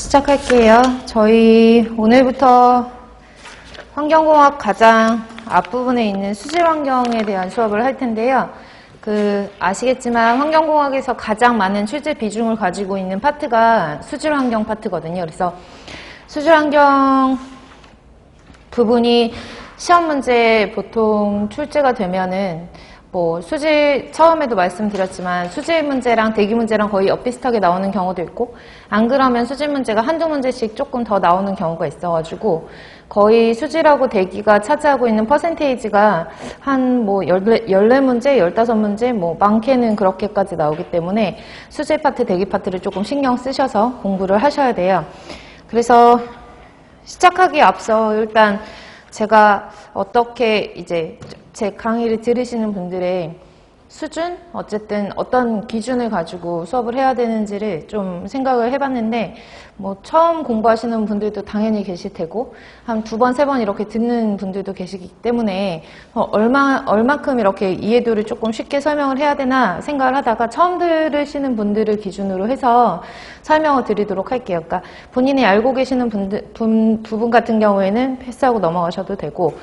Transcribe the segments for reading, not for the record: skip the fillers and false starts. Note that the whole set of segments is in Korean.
시작할게요. 저희 오늘부터 환경공학 가장 앞부분에 있는 수질 환경에 대한 수업을 할 텐데요. 아시겠지만 환경공학에서 가장 많은 출제 비중을 가지고 있는 파트가 수질 환경 파트거든요. 그래서 수질 환경 부분이 시험 문제에 보통 출제가 되면은 수질, 처음에도 말씀드렸지만 수질 문제랑 대기 문제랑 거의 엇비슷하게 나오는 경우도 있고, 안 그러면 수질 문제가 한두 문제씩 조금 더 나오는 경우가 있어가지고, 거의 수질하고 대기가 차지하고 있는 퍼센테이지가 한 14문제, 15문제, 많게는 그렇게까지 나오기 때문에 수질 파트, 대기 파트를 조금 신경 쓰셔서 공부를 하셔야 돼요. 그래서 시작하기에 앞서 일단 제가 어떻게 이제 제 강의를 들으시는 분들의 수준? 어쨌든 어떤 기준을 가지고 수업을 해야 되는지를 좀 생각을 해봤는데, 처음 공부하시는 분들도 당연히 계실 테고, 한 2번, 3번 이렇게 듣는 분들도 계시기 때문에, 얼마큼 이렇게 이해도를 조금 쉽게 설명을 해야 되나 생각을 하다가 처음 들으시는 분들을 기준으로 해서 설명을 드리도록 할게요. 그러니까 본인이 알고 계시는 부분 같은 경우에는 패스하고 넘어가셔도 되고,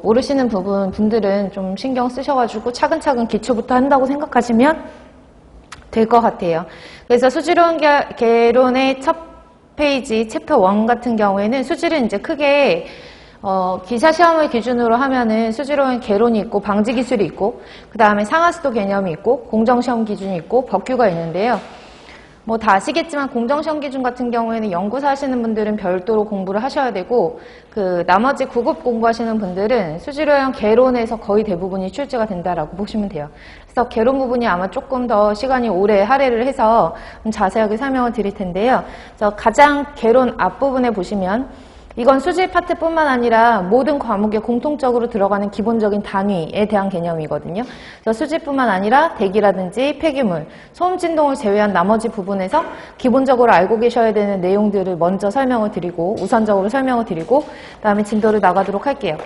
모르시는 분들은 좀 신경 쓰셔가지고 차근차근 기초부터 한다고 생각하시면 될 것 같아요. 그래서 수질원 개론의 첫 페이지 챕터 1 같은 경우에는 수질은 이제 크게 기사 시험을 기준으로 하면은 수질원 개론이 있고 방지 기술이 있고, 그 다음에 상하수도 개념이 있고 공정시험 기준이 있고 법규가 있는데요. 다 아시겠지만 공정시험 기준 같은 경우에는 연구사 하시는 분들은 별도로 공부를 하셔야 되고, 나머지 9급 공부하시는 분들은 수질오형 개론에서 거의 대부분이 출제가 된다라고 보시면 돼요. 그래서 개론 부분이 아마 조금 더 시간이 오래 할애를 해서 좀 자세하게 설명을 드릴 텐데요. 그래서 가장 개론 앞부분에 보시면 이건 수질 파트뿐만 아니라 모든 과목에 공통적으로 들어가는 기본적인 단위에 대한 개념이거든요. 그래서 수질뿐만 아니라 대기라든지 폐기물, 소음 진동을 제외한 나머지 부분에서 기본적으로 알고 계셔야 되는 내용들을 먼저 설명을 드리고, 우선적으로 설명을 드리고, 그다음에 진도를 나가도록 할게요.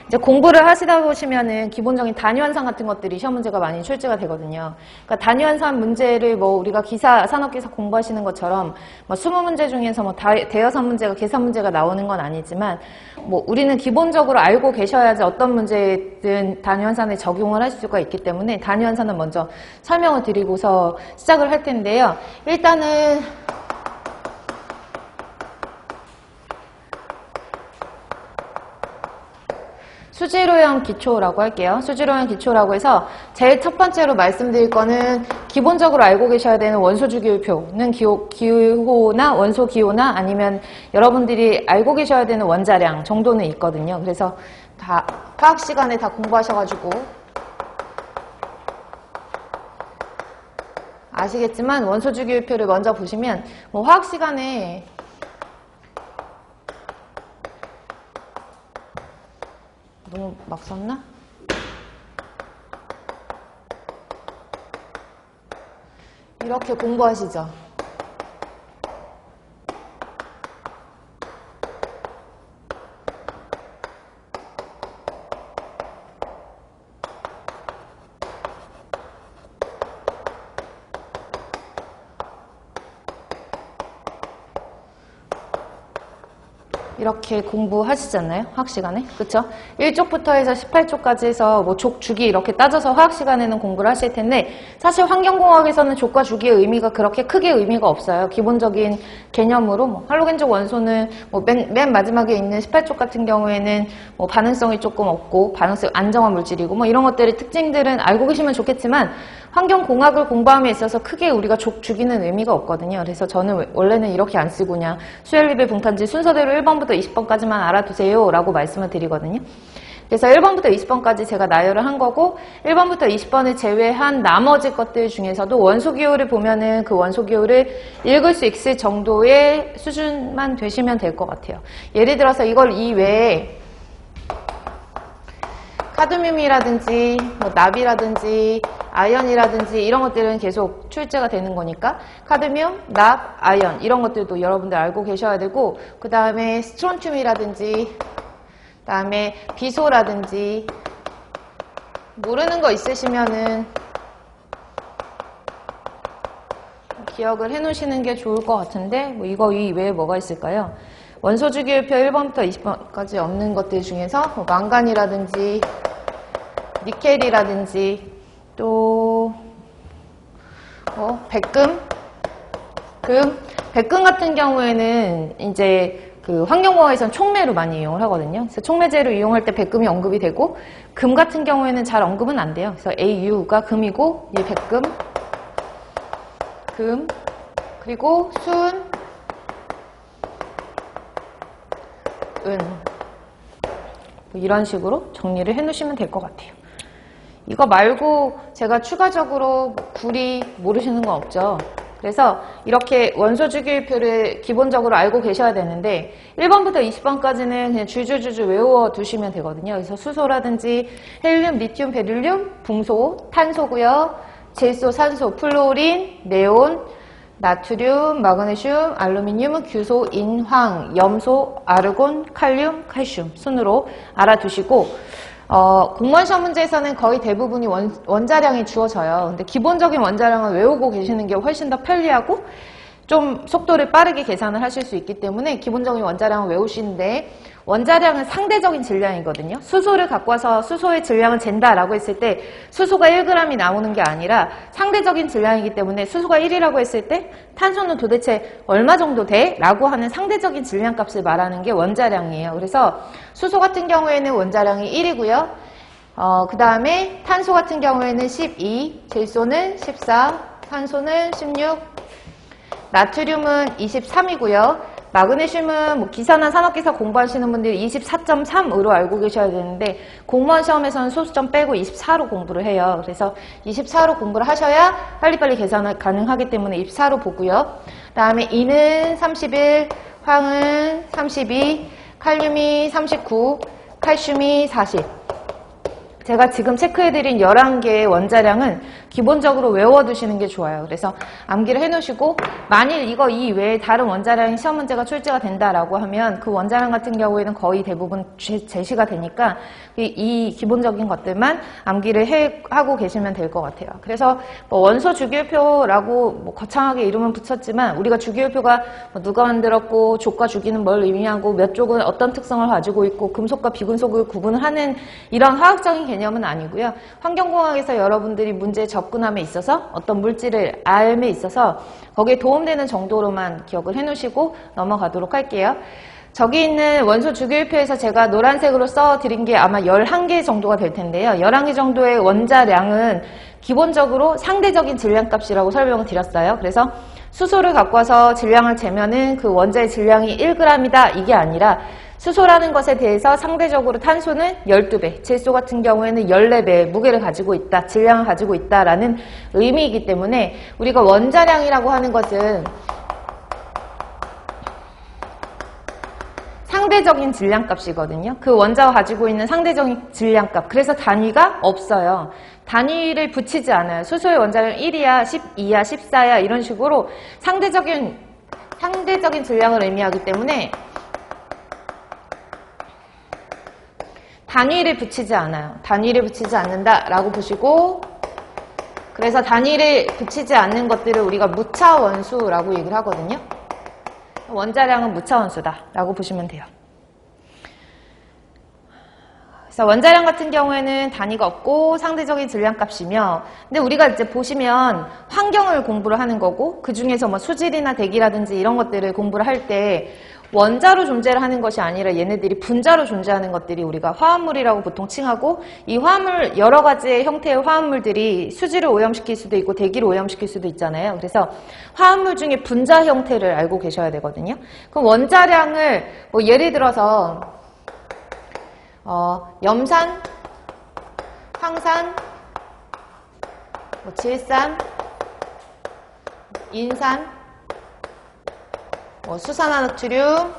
이제 공부를 하시다 보시면은 기본적인 단위환산 같은 것들이 시험 문제가 많이 출제가 되거든요. 그러니까 단위환산 문제를 우리가 산업기사 공부하시는 것처럼 20문제 중에서 대여섯 문제가 계산 문제가 나오는 건 아니지만, 우리는 기본적으로 알고 계셔야지 어떤 문제든 단위환산에 적용을 할 수가 있기 때문에 단위환산은 먼저 설명을 드리고서 시작을 할 텐데요. 일단은 수질오형 기초라고 할게요. 수질오형 기초라고 해서 제일 첫 번째로 말씀드릴 거는 기본적으로 알고 계셔야 되는 원소 주기율표는 기호나 원소 기호나 아니면 여러분들이 알고 계셔야 되는 원자량 정도는 있거든요. 그래서 다 화학 시간에 다 공부하셔가지고 아시겠지만 원소 주기율표를 먼저 보시면 화학 시간에 너무 막 썼나? 이렇게 공부하시죠. 이렇게 공부하시잖아요. 화학 시간에. 그쵸? 1쪽부터 해서 18쪽까지 해서 족, 주기 이렇게 따져서 화학 시간에는 공부를 하실 텐데, 사실 환경공학에서는 족과 주기의 의미가 그렇게 크게 의미가 없어요. 기본적인 개념으로 할로겐족 원소는 맨 마지막에 있는 18쪽 같은 경우에는 반응성이 조금 없고 반응성 안정화 물질이고 이런 것들의 특징들은 알고 계시면 좋겠지만, 환경공학을 공부함에 있어서 크게 우리가 족, 주기는 의미가 없거든요. 그래서 저는 원래는 이렇게 안 쓰고 그냥 수열리베 분탄지 순서대로 1번부터 20번까지만 알아두세요 라고 말씀을 드리거든요. 그래서 1번부터 20번까지 제가 나열을 한 거고, 1번부터 20번을 제외한 나머지 것들 중에서도 원소 기호를 보면은 그 원소 기호를 읽을 수 있을 정도의 수준만 되시면 될 것 같아요. 예를 들어서 이걸 이외에 카드뮴이라든지 납이라든지 아연이라든지 이런 것들은 계속 출제가 되는 거니까 카드뮴, 납, 아연 이런 것들도 여러분들 알고 계셔야 되고, 그 다음에 스트론튬이라든지 그 다음에 비소라든지 모르는 거 있으시면은 기억을 해 놓으시는 게 좋을 것 같은데, 뭐 이거 이외에 뭐가 있을까요? 원소 주기율표 1번부터 20번까지 없는 것들 중에서 뭐 망간이라든지 니켈이라든지 또 백금, 백금 같은 경우에는 이제 그 환경공학에서는 촉매로 많이 이용을 하거든요. 그래서 촉매제로 이용할 때 백금이 언급이 되고, 금 같은 경우에는 잘 언급은 안 돼요. 그래서 AU가 금이고, 이 백금, 금, 그리고 순, 은. 뭐 이런 식으로 정리를 해 놓으시면 될 것 같아요. 이거 말고 제가 추가적으로 구리 모르시는 건 없죠. 그래서 이렇게 원소 주기율표를 기본적으로 알고 계셔야 되는데 1번부터 20번까지는 그냥 줄줄줄줄 외워두시면 되거든요. 그래서 수소라든지 헬륨, 리튬, 베릴륨, 붕소, 탄소고요. 질소, 산소, 플로린, 네온, 나트륨, 마그네슘, 알루미늄, 규소, 인황, 염소, 아르곤, 칼륨, 칼슘 순으로 알아두시고 공무원 시험 문제에서는 거의 대부분이 원자량이 주어져요. 근데 기본적인 원자량을 외우고 계시는 게 훨씬 더 편리하고 좀 속도를 빠르게 계산을 하실 수 있기 때문에 기본적인 원자량을 외우시는데, 원자량은 상대적인 질량이거든요. 수소를 갖고 와서 수소의 질량을 잰다라고 했을 때 수소가 1g이 나오는 게 아니라 상대적인 질량이기 때문에 수소가 1이라고 했을 때 탄소는 도대체 얼마 정도 돼? 라고 하는 상대적인 질량값을 말하는 게 원자량이에요. 그래서 수소 같은 경우에는 원자량이 1이고요. 그 다음에 탄소 같은 경우에는 12, 질소는 14, 산소는 16, 나트륨은 23이고요. 마그네슘은 뭐 기사나 산업기사 공부하시는 분들이 24.3으로 알고 계셔야 되는데 공무원 시험에서는 소수점 빼고 24로 공부를 해요. 그래서 24로 공부를 하셔야 빨리빨리 계산이 가능하기 때문에 24로 보고요. 그 다음에 인은 31, 황은 32, 칼륨이 39, 칼슘이 40. 제가 지금 체크해드린 11개의 원자량은 기본적으로 외워두시는 게 좋아요. 그래서 암기를 해놓으시고 만일 이거 이외에 다른 원자량이 시험 문제가 출제가 된다라고 하면 그 원자량 같은 경우에는 거의 대부분 제시가 되니까 이 기본적인 것들만 암기를 하고 계시면 될 것 같아요. 그래서 뭐 원소 주기율표라고 뭐 거창하게 이름은 붙였지만 우리가 주기율표가 뭐 누가 만들었고 족과 주기는 뭘 의미하고 몇 족은 어떤 특성을 가지고 있고 금속과 비금속을 구분을 하는 이런 화학적인 개념은 아니고요. 환경공학에서 여러분들이 문제에 접근함에 있어서 어떤 물질을 알에 있어서 거기에 도움되는 정도로만 기억을 해놓으시고 넘어가도록 할게요. 저기 있는 원소 주기율표에서 제가 노란색으로 써드린 게 아마 11개 정도가 될 텐데요. 11개 정도의 원자량은 기본적으로 상대적인 질량값이라고 설명을 드렸어요. 그래서 수소를 갖고 와서 질량을 재면은 그 원자의 질량이 1g이다 이게 아니라 수소라는 것에 대해서 상대적으로 탄소는 12배, 질소 같은 경우에는 14배의 무게를 가지고 있다, 질량을 가지고 있다라는 의미이기 때문에 우리가 원자량이라고 하는 것은 상대적인 질량값이거든요. 그 원자가 가지고 있는 상대적인 질량값. 그래서 단위가 없어요. 단위를 붙이지 않아요. 수소의 원자량 1이야, 12야, 14야 이런 식으로 상대적인 질량을 의미하기 때문에 단위를 붙이지 않아요. 단위를 붙이지 않는다라고 보시고, 그래서 단위를 붙이지 않는 것들을 우리가 무차원수라고 얘기를 하거든요. 원자량은 무차원수다라고 보시면 돼요. 그래서 원자량 같은 경우에는 단위가 없고 상대적인 질량값이며, 근데 우리가 이제 보시면 환경을 공부를 하는 거고 그 중에서 뭐 수질이나 대기라든지 이런 것들을 공부를 할 때 원자로 존재를 하는 것이 아니라 얘네들이 분자로 존재하는 것들이 우리가 화합물이라고 보통 칭하고, 이 화합물 여러 가지의 형태의 화합물들이 수질을 오염시킬 수도 있고 대기를 오염시킬 수도 있잖아요. 그래서 화합물 중에 분자 형태를 알고 계셔야 되거든요. 그럼 원자량을 뭐 예를 들어서 염산, 황산, 뭐 질산, 인산, 뭐 수산화나트륨,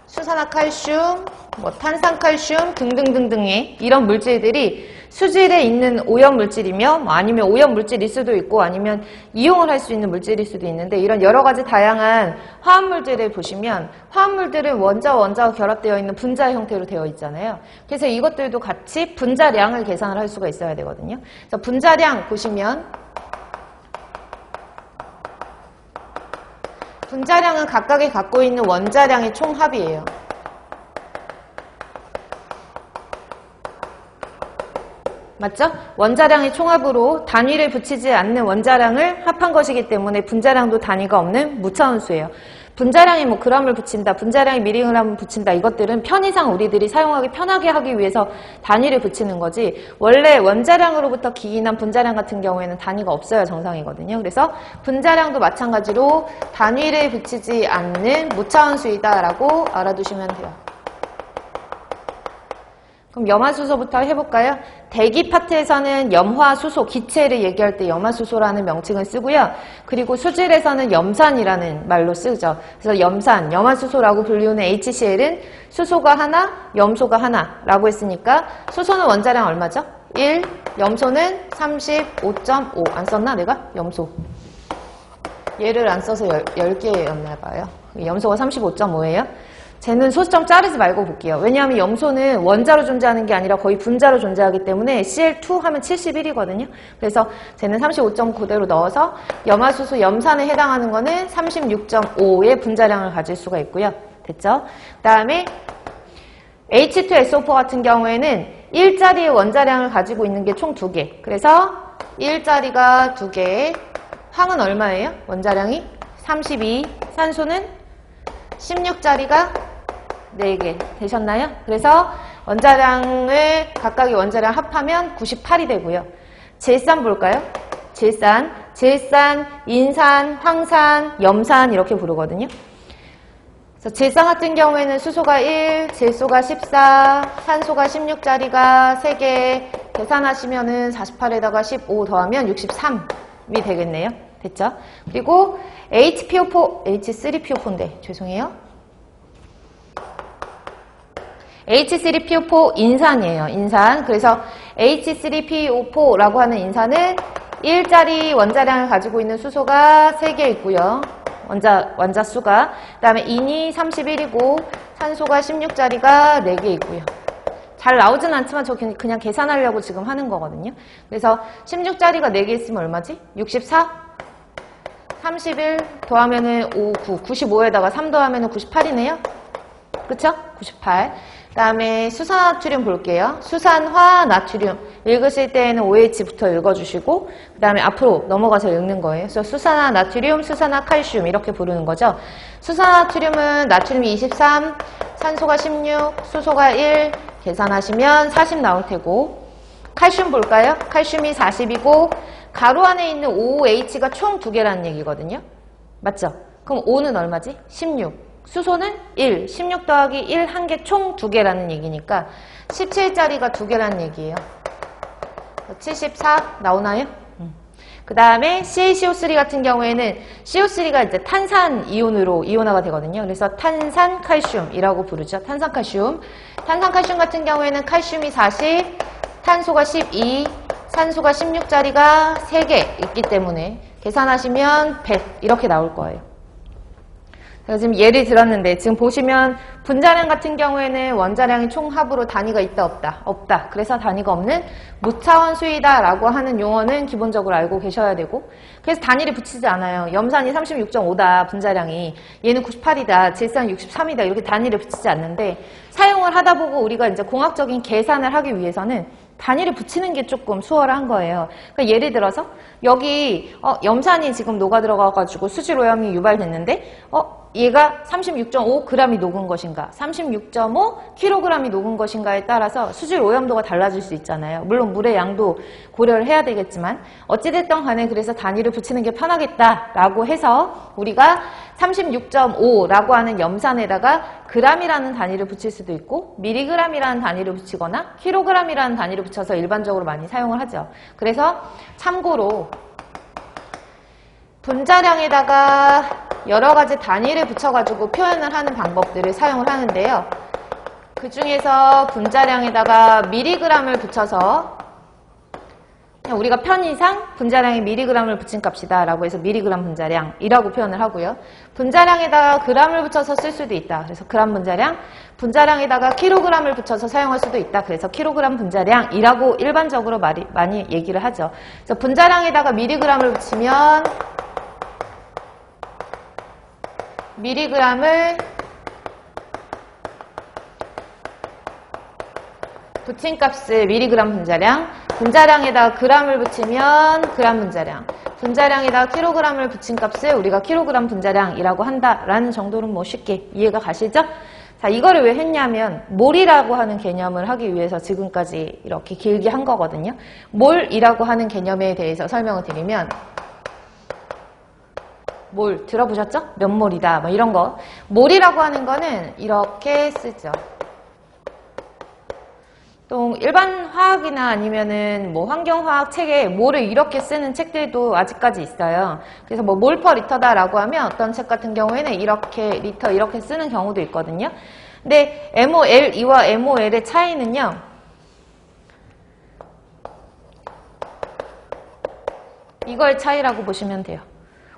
수산화칼슘, 뭐 탄산칼슘 등등등등의 이런 물질들이 수질에 있는 오염물질이며 뭐 아니면 오염물질일 수도 있고 아니면 이용을 할 수 있는 물질일 수도 있는데 이런 여러 가지 다양한 화합물들을 보시면 화합물들은 원자와 결합되어 있는 분자 형태로 되어 있잖아요. 그래서 이것들도 같이 분자량을 계산을 할 수가 있어야 되거든요. 그래서 분자량 보시면 분자량은 각각이 갖고 있는 원자량의 총합이에요. 맞죠? 원자량의 총합으로 단위를 붙이지 않는 원자량을 합한 것이기 때문에 분자량도 단위가 없는 무차원수예요. 분자량이 뭐 그램을 붙인다, 분자량이 미리그램을 붙인다 이것들은 편의상 우리들이 사용하기 편하게 하기 위해서 단위를 붙이는 거지 원래 원자량으로부터 기인한 분자량 같은 경우에는 단위가 없어야 정상이거든요. 그래서 분자량도 마찬가지로 단위를 붙이지 않는 무차원수이다라고 알아두시면 돼요. 그럼 염화수소부터 해볼까요? 대기 파트에서는 염화수소, 기체를 얘기할 때 염화수소라는 명칭을 쓰고요. 그리고 수질에서는 염산이라는 말로 쓰죠. 그래서 염산, 염화수소라고 불리우는 HCl은 수소가 하나, 염소가 하나라고 했으니까 수소는 원자량 얼마죠? 1, 염소는 35.5. 안 썼나 내가? 염소. 얘를 안 써서 10개였나 봐요. 염소가 35.5예요. 쟤는 소수점 자르지 말고 볼게요. 왜냐하면 염소는 원자로 존재하는 게 아니라 거의 분자로 존재하기 때문에 Cl2 하면 71이거든요. 그래서 쟤는 35.9 그대로 넣어서 염화수소 염산에 해당하는 거는 36.5의 분자량을 가질 수가 있고요. 됐죠? 그 다음에 H2SO4 같은 경우에는 1짜리의 원자량을 가지고 있는 게 총 2개. 그래서 1짜리가 2개. 황은 얼마예요? 원자량이 32. 산소는 16짜리가 4개 되셨나요? 그래서 원자량을 각각의 원자량 합하면 98이 되고요. 질산 볼까요? 질산, 인산, 황산, 염산 이렇게 부르거든요. 그래서 질산 같은 경우에는 수소가 1, 질소가 14, 산소가 16짜리가 3개 계산하시면은 48에다가 15 더하면 63이 되겠네요. 됐죠? 그리고 HPO4, H3PO4인데 죄송해요. H3PO4 인산이에요. 인산. 그래서 H3PO4라고 하는 인산은 1짜리 원자량을 가지고 있는 수소가 3개 있고요. 원자 수가. 그 다음에 인이 31이고 산소가 16짜리가 4개 있고요. 잘 나오진 않지만 저 그냥 계산하려고 지금 하는 거거든요. 그래서 16짜리가 4개 있으면 얼마지? 64? 31 더하면은 5, 9, 95에다가 3 더하면은 98이네요. 그쵸? 98. 그 다음에 수산나트륨 볼게요. 수산화 나트륨. 읽으실 때에는 OH부터 읽어주시고, 그 다음에 앞으로 넘어가서 읽는 거예요. 그래서 수산화 나트륨, 수산화 칼슘 이렇게 부르는 거죠. 수산나트륨은 나트륨이 23, 산소가 16, 수소가 1, 계산하시면 40 나올 테고, 칼슘 볼까요? 칼슘이 40이고, 가로 안에 있는 OH가 총 2개라는 얘기거든요. 맞죠? 그럼 O는 얼마지? 16. 수소는 1, 16 더하기 1 한 개 총 2개라는 얘기니까 17짜리가 2개라는 얘기예요. 74 나오나요? 그 다음에 CaCO3 같은 경우에는 CO3가 이제 탄산 이온으로 이온화가 되거든요. 그래서 탄산칼슘이라고 부르죠. 탄산칼슘. 탄산칼슘 같은 경우에는 칼슘이 40, 탄소가 12, 산소가 16짜리가 3개 있기 때문에 계산하시면 100 이렇게 나올 거예요. 제가 지금 예를 들었는데 지금 보시면 분자량 같은 경우에는 원자량이 총합으로 단위가 있다 없다? 없다. 그래서 단위가 없는 무차원수이다 라고 하는 용어는 기본적으로 알고 계셔야 되고 그래서 단위를 붙이지 않아요. 염산이 36.5다 분자량이 얘는 98이다 질산이 63이다 이렇게 단위를 붙이지 않는데 사용을 하다 보고 우리가 이제 공학적인 계산을 하기 위해서는 단위를 붙이는 게 조금 수월한 거예요. 그러니까 예를 들어서 여기 염산이 지금 녹아 들어가가지고 수질 오염이 유발됐는데 얘가 36.5g이 녹은 것인가 36.5kg이 녹은 것인가에 따라서 수질 오염도가 달라질 수 있잖아요. 물론 물의 양도 고려를 해야 되겠지만 어찌됐든 간에 그래서 단위를 붙이는 게 편하겠다라고 해서 우리가 36.5라고 하는 염산에다가 g이라는 단위를 붙일 수도 있고 미리그램이라는 단위를 붙이거나 킬로그램이라는 단위를 붙여서 일반적으로 많이 사용을 하죠. 그래서 참고로 분자량에다가 여러 가지 단위를 붙여가지고 표현을 하는 방법들을 사용을 하는데요. 그 중에서 분자량에다가 미리그램을 붙여서 우리가 편의상 분자량에 미리그램을 붙인 값이다 라고 해서 미리그램 분자량이라고 표현을 하고요. 분자량에다가 그램을 붙여서 쓸 수도 있다. 그래서 그램 분자량, 분자량에다가 킬로그램을 붙여서 사용할 수도 있다. 그래서 킬로그램 분자량이라고 일반적으로 많이 얘기를 하죠. 그래서 분자량에다가 미리그램을 붙이면 미리그램을 붙인 값을 미리그램 분자량, 분자량에다가 그램을 붙이면 그램 분자량, 분자량에다가 킬로그램을 붙인 값을 우리가 킬로그램 분자량이라고 한다라는 정도는 뭐 쉽게 이해가 가시죠? 자, 이거를 왜 했냐면 몰이라고 하는 개념을 하기 위해서 지금까지 이렇게 길게 한 거거든요. 몰이라고 하는 개념에 대해서 설명을 드리면 몰 들어보셨죠? 몇 몰이다 뭐 이런 거. 몰이라고 하는 거는 이렇게 쓰죠. 또 일반 화학이나 아니면은 뭐 환경화학 책에 몰을 이렇게 쓰는 책들도 아직까지 있어요. 그래서 뭐 몰 퍼 리터다라고 하면 어떤 책 같은 경우에는 이렇게 리터 이렇게 쓰는 경우도 있거든요. 근데 MOLE와 MOL의 차이는요. 이걸 차이라고 보시면 돼요.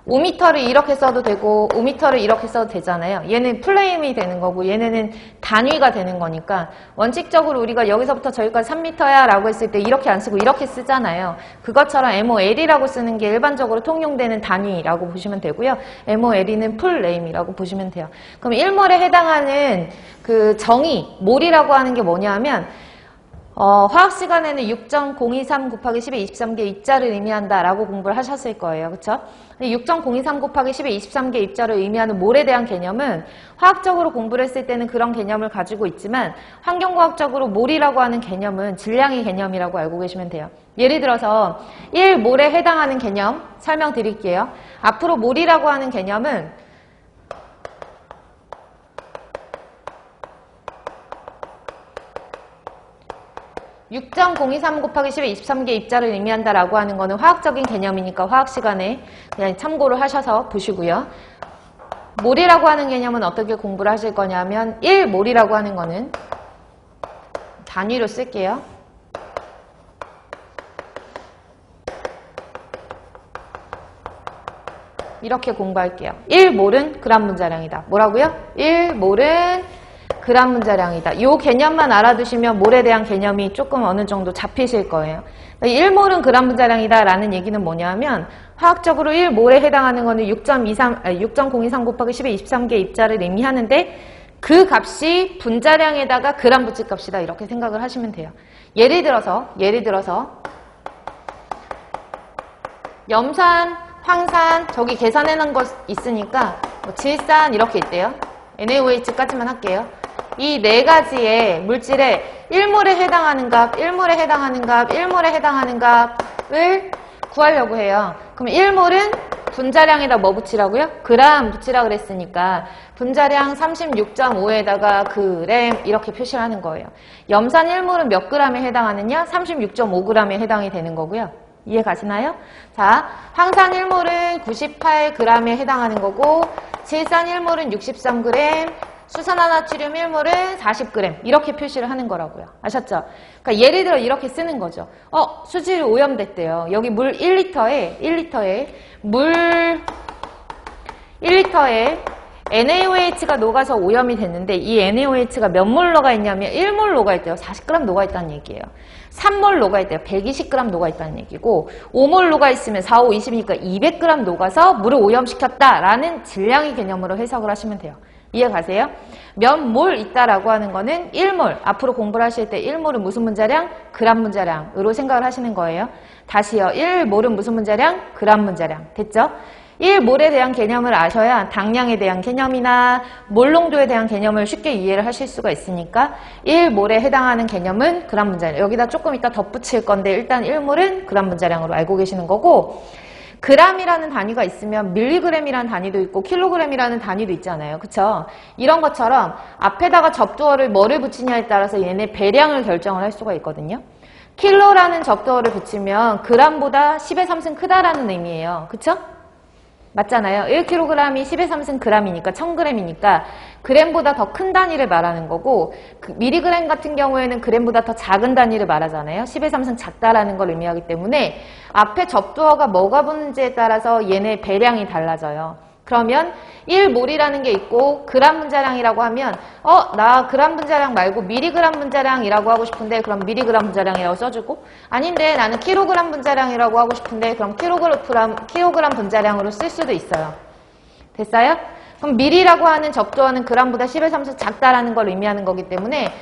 5m를 이렇게 써도 되고 5m를 이렇게 써도 되잖아요. 얘는 플레임이 되는 거고 얘네는 단위가 되는 거니까 원칙적으로 우리가 여기서부터 저기까지 3m야 라고 했을 때 이렇게 안 쓰고 이렇게 쓰잖아요. 그것처럼 MOL이라고 쓰는 게 일반적으로 통용되는 단위라고 보시면 되고요. MOL이는 플레임이라고 보시면 돼요. 그럼 1몰에 해당하는 그 정의, 몰이라고 하는 게 뭐냐 하면 화학 시간에는 6.023 곱하기 10의 23개 입자를 의미한다라고 공부를 하셨을 거예요. 그렇죠? 6.023 곱하기 10의 23개 입자를 의미하는 몰에 대한 개념은 화학적으로 공부를 했을 때는 그런 개념을 가지고 있지만 환경과학적으로 몰이라고 하는 개념은 질량의 개념이라고 알고 계시면 돼요. 예를 들어서 1몰에 해당하는 개념 설명드릴게요. 앞으로 몰이라고 하는 개념은 6.023 곱하기 10의 23개 입자를 의미한다라고 하는 거는 화학적인 개념이니까 화학 시간에 그냥 참고를 하셔서 보시고요. 몰이라고 하는 개념은 어떻게 공부를 하실 거냐면 1몰이라고 하는 거는 단위로 쓸게요. 이렇게 공부할게요. 1몰은 그램 분자량이다. 뭐라고요? 1몰은 그램 분자량이다. 이 개념만 알아두시면 몰에 대한 개념이 조금 어느 정도 잡히실 거예요. 1몰은 그램 분자량이다 라는 얘기는 뭐냐면 화학적으로 1몰에 해당하는 거는 6.023 곱하기 10의 23개 입자를 의미하는데 그 값이 분자량에다가 그램 붙일 값이다. 이렇게 생각을 하시면 돼요. 예를 들어서 염산, 황산 저기 계산해놓은 거 있으니까 뭐 질산 이렇게 있대요. NaOH까지만 할게요. 이 네 가지의 물질의 1몰에 해당하는 값, 1몰에 해당하는 값, 1몰에 해당하는 값을 구하려고 해요. 그럼 1몰은 분자량에다 뭐 붙이라고요? 그램 붙이라 그랬으니까 분자량 36.5에다가 그램 이렇게 표시를 하는 거예요. 염산 1몰은 몇 g에 해당하느냐? 36.5g에 해당이 되는 거고요. 이해 가시나요? 자, 황산 1몰은 98g에 해당하는 거고 질산 1몰은 63g, 수산화나트륨 1몰은 40g 이렇게 표시를 하는 거라고요. 아셨죠? 그러니까 예를 들어 이렇게 쓰는 거죠. 수질 오염됐대요. 여기 물 1리터에 NaOH가 녹아서 오염이 됐는데 이 NaOH가 몇 몰 녹아있냐면 1몰 녹아있대요. 40g 녹아있다는 얘기예요. 3몰 녹아있대요. 120g 녹아있다는 얘기고 5몰 녹아있으면 4, 5, 20이니까 200g 녹아서 물을 오염시켰다라는 질량의 개념으로 해석을 하시면 돼요. 이해 가세요? 몇 몰 있다라고 하는 거는 1몰. 앞으로 공부를 하실 때 1몰은 무슨 분자량? 그램 분자량으로 생각을 하시는 거예요. 다시요. 1몰은 무슨 분자량? 그램 분자량. 됐죠? 1몰에 대한 개념을 아셔야 당량에 대한 개념이나 몰농도에 대한 개념을 쉽게 이해를 하실 수가 있으니까 1몰에 해당하는 개념은 그램 분자량. 여기다 조금 이따 덧붙일 건데 일단 1몰은 그램 분자량으로 알고 계시는 거고 그램이라는 단위가 있으면 밀리그램이라는 단위도 있고 킬로그램이라는 단위도 있잖아요. 그쵸? 이런 것처럼 앞에다가 접두어를 뭐를 붙이냐에 따라서 얘네 배량을 결정을 할 수가 있거든요. 킬로라는 접두어를 붙이면 그램보다 10의 3승 크다라는 의미예요. 그쵸? 맞잖아요. 1kg이 10의 3승 g이니까 1000g이니까 g보다 더 큰 단위를 말하는 거고 미리그램 같은 경우에는 g보다 더 작은 단위를 말하잖아요. 10의 3승 작다라는 걸 의미하기 때문에 앞에 접두어가 뭐가 붙는지에 따라서 얘네 배량이 달라져요. 그러면 1몰이라는 게 있고 그람 분자량이라고 하면 나 그람 분자량 말고 미리그람 분자량이라고 하고 싶은데 그럼 미리그람 분자량이라고 써주고 아닌데 나는 킬로그람 분자량이라고 하고 싶은데 그럼 킬로그람 분자량으로 쓸 수도 있어요. 됐어요? 그럼 미리라고 하는 접두어는 그람보다 10의 3승 작다라는 걸 의미하는 거기 때문에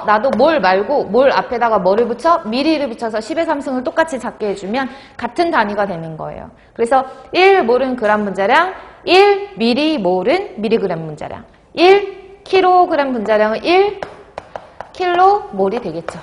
나도 몰 말고 몰 앞에다가 뭐를 붙여? 미리를 붙여서 10의 3승을 똑같이 작게 해주면 같은 단위가 되는 거예요. 그래서 1몰은 그람 분자량, 1 미리몰은 미리그램 분자량, 1 킬로그램 분자량은 1 킬로몰이 되겠죠.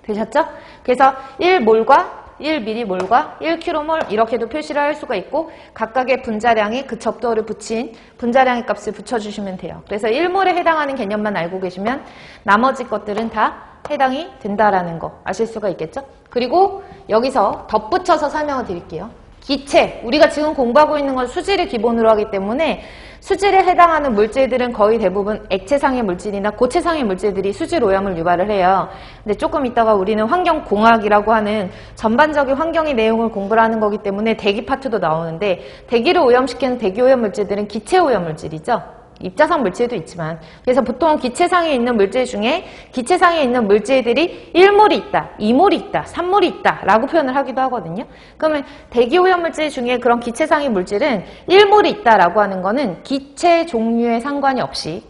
되셨죠? 그래서 1몰과 1m몰과 1km몰 이렇게도 표시를 할 수가 있고 각각의 분자량에 그 접두어를 붙인 분자량의 값을 붙여주시면 돼요. 그래서 1몰에 해당하는 개념만 알고 계시면 나머지 것들은 다 해당이 된다라는 거 아실 수가 있겠죠? 그리고 여기서 덧붙여서 설명을 드릴게요. 기체, 우리가 지금 공부하고 있는 건 수질을 기본으로 하기 때문에 수질에 해당하는 물질들은 거의 대부분 액체상의 물질이나 고체상의 물질들이 수질 오염을 유발을 해요. 근데 조금 있다가 우리는 환경공학이라고 하는 전반적인 환경의 내용을 공부를 하는 거기 때문에 대기 파트도 나오는데 대기를 오염시키는 대기 오염 물질들은 기체 오염 물질이죠. 입자상 물질도 있지만 그래서 보통 기체상에 있는 물질 중에 기체상에 있는 물질들이 1몰이 있다, 2몰이 있다, 3몰이 있다 라고 표현을 하기도 하거든요. 그러면 대기오염 물질 중에 그런 기체상의 물질은 1몰이 있다 라고 하는 거는 기체 종류에 상관이 없이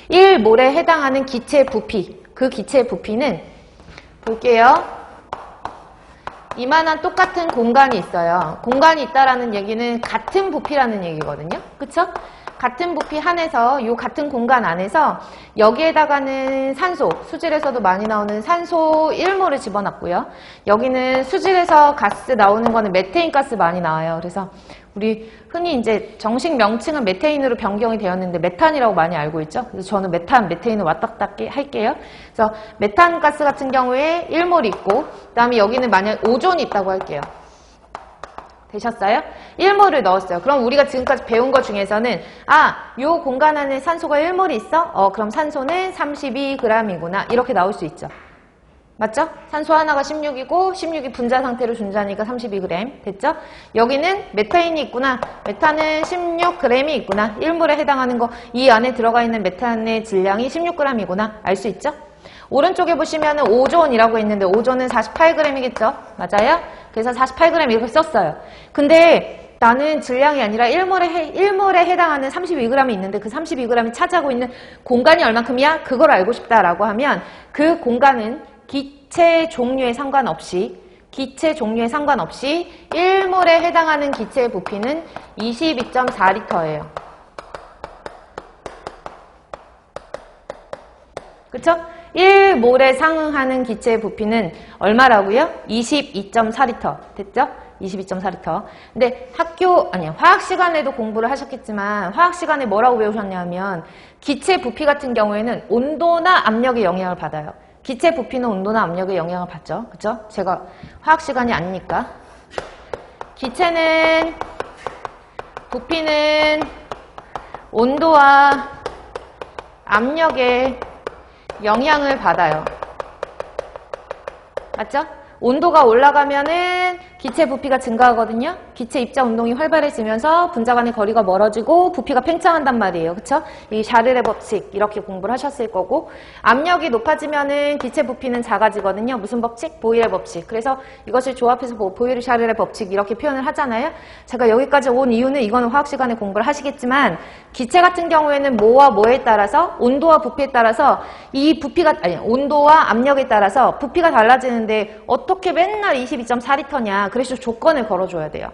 1몰에 해당하는 기체 부피, 그 기체 부피는 볼게요. 이만한 똑같은 공간이 있어요. 공간이 있다라는 얘기는 같은 부피라는 얘기거든요. 그쵸? 같은 부피 안에서 이 같은 공간 안에서 여기에다가는 산소, 수질에서도 많이 나오는 산소 1몰을 집어넣고요. 여기는 수질에서 가스 나오는 거는 메테인 가스 많이 나와요. 그래서 우리 흔히 이제 정식 명칭은 메테인으로 변경이 되었는데 메탄이라고 많이 알고 있죠. 그래서 저는 메테인을 왔다 갔다 할게요. 그래서 메탄 가스 같은 경우에 1몰이 있고 그다음에 여기는 만약 오존이 있다고 할게요. 되셨어요? 1몰을 넣었어요. 그럼 우리가 지금까지 배운 것 중에서는 요 공간 안에 산소가 1몰이 있어? 그럼 산소는 32g이구나. 이렇게 나올 수 있죠. 맞죠? 산소 하나가 16이고 16이 분자 상태로 존재하니까 32g. 됐죠? 여기는 메탄이 있구나. 메탄은 16g이 있구나. 1몰에 해당하는 거 이 안에 들어가 있는 메탄의 질량이 16g이구나. 알 수 있죠? 오른쪽에 보시면은 오존이라고 있는데 오존은 48g이겠죠? 맞아요? 그래서 48g 이렇게 썼어요. 근데 나는 질량이 아니라 1몰에 해당하는 32g이 있는데 그 32g이 차지하고 있는 공간이 얼만큼이야? 그걸 알고 싶다라고 하면 그 공간은 기체 종류에 상관없이 1몰에 해당하는 기체의 부피는 22.4L예요. 그쵸? 1몰에 상응하는 기체의 부피는 얼마라고요? 22.4L. 됐죠? 22.4L. 근데 화학 시간에도 공부를 하셨겠지만 화학 시간에 뭐라고 배우셨냐면 기체 부피 같은 경우에는 온도나 압력의 영향을 받아요. 기체 부피는 온도나 압력의 영향을 받죠. 그쵸? 제가 화학 시간이 아니니까. 기체는 부피는 온도와 압력의 영향을 받아요. 맞죠? 온도가 올라가면은 기체 부피가 증가하거든요. 기체 입자 운동이 활발해지면서 분자 간의 거리가 멀어지고 부피가 팽창한단 말이에요. 그쵸? 이 샤를의 법칙 이렇게 공부를 하셨을 거고 압력이 높아지면은 기체 부피는 작아지거든요. 무슨 법칙? 보일의 법칙. 그래서 이것을 조합해서 보일 샤를의 법칙 이렇게 표현을 하잖아요. 제가 여기까지 온 이유는 이거는 화학 시간에 공부를 하시겠지만 기체 같은 경우에는 뭐와 뭐에 따라서 온도와 부피에 따라서 이 부피가 온도와 압력에 따라서 부피가 달라지는데 어떻게 맨날 22.4L냐? 그래서 조건을 걸어줘야 돼요.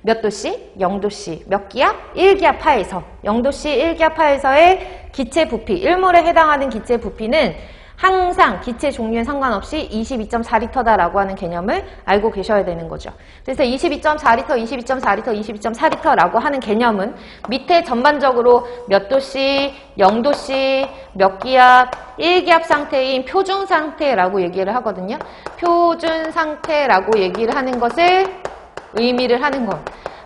몇 도씨? 0도씨. 몇 기압? 1기압 하에서. 0도씨 1기압 하에서의 기체 부피, 1몰에 해당하는 기체 부피는 항상 기체 종류에 상관없이 22.4L다라고 하는 개념을 알고 계셔야 되는 거죠. 그래서 22.4L, 22.4L, 22.4L라고 하는 개념은 밑에 전반적으로 몇 도씨, 0도씨, 몇 기압, 1기압 상태인 표준 상태라고 얘기를 하거든요. 표준 상태라고 얘기를 하는 것을 의미를 하는 것.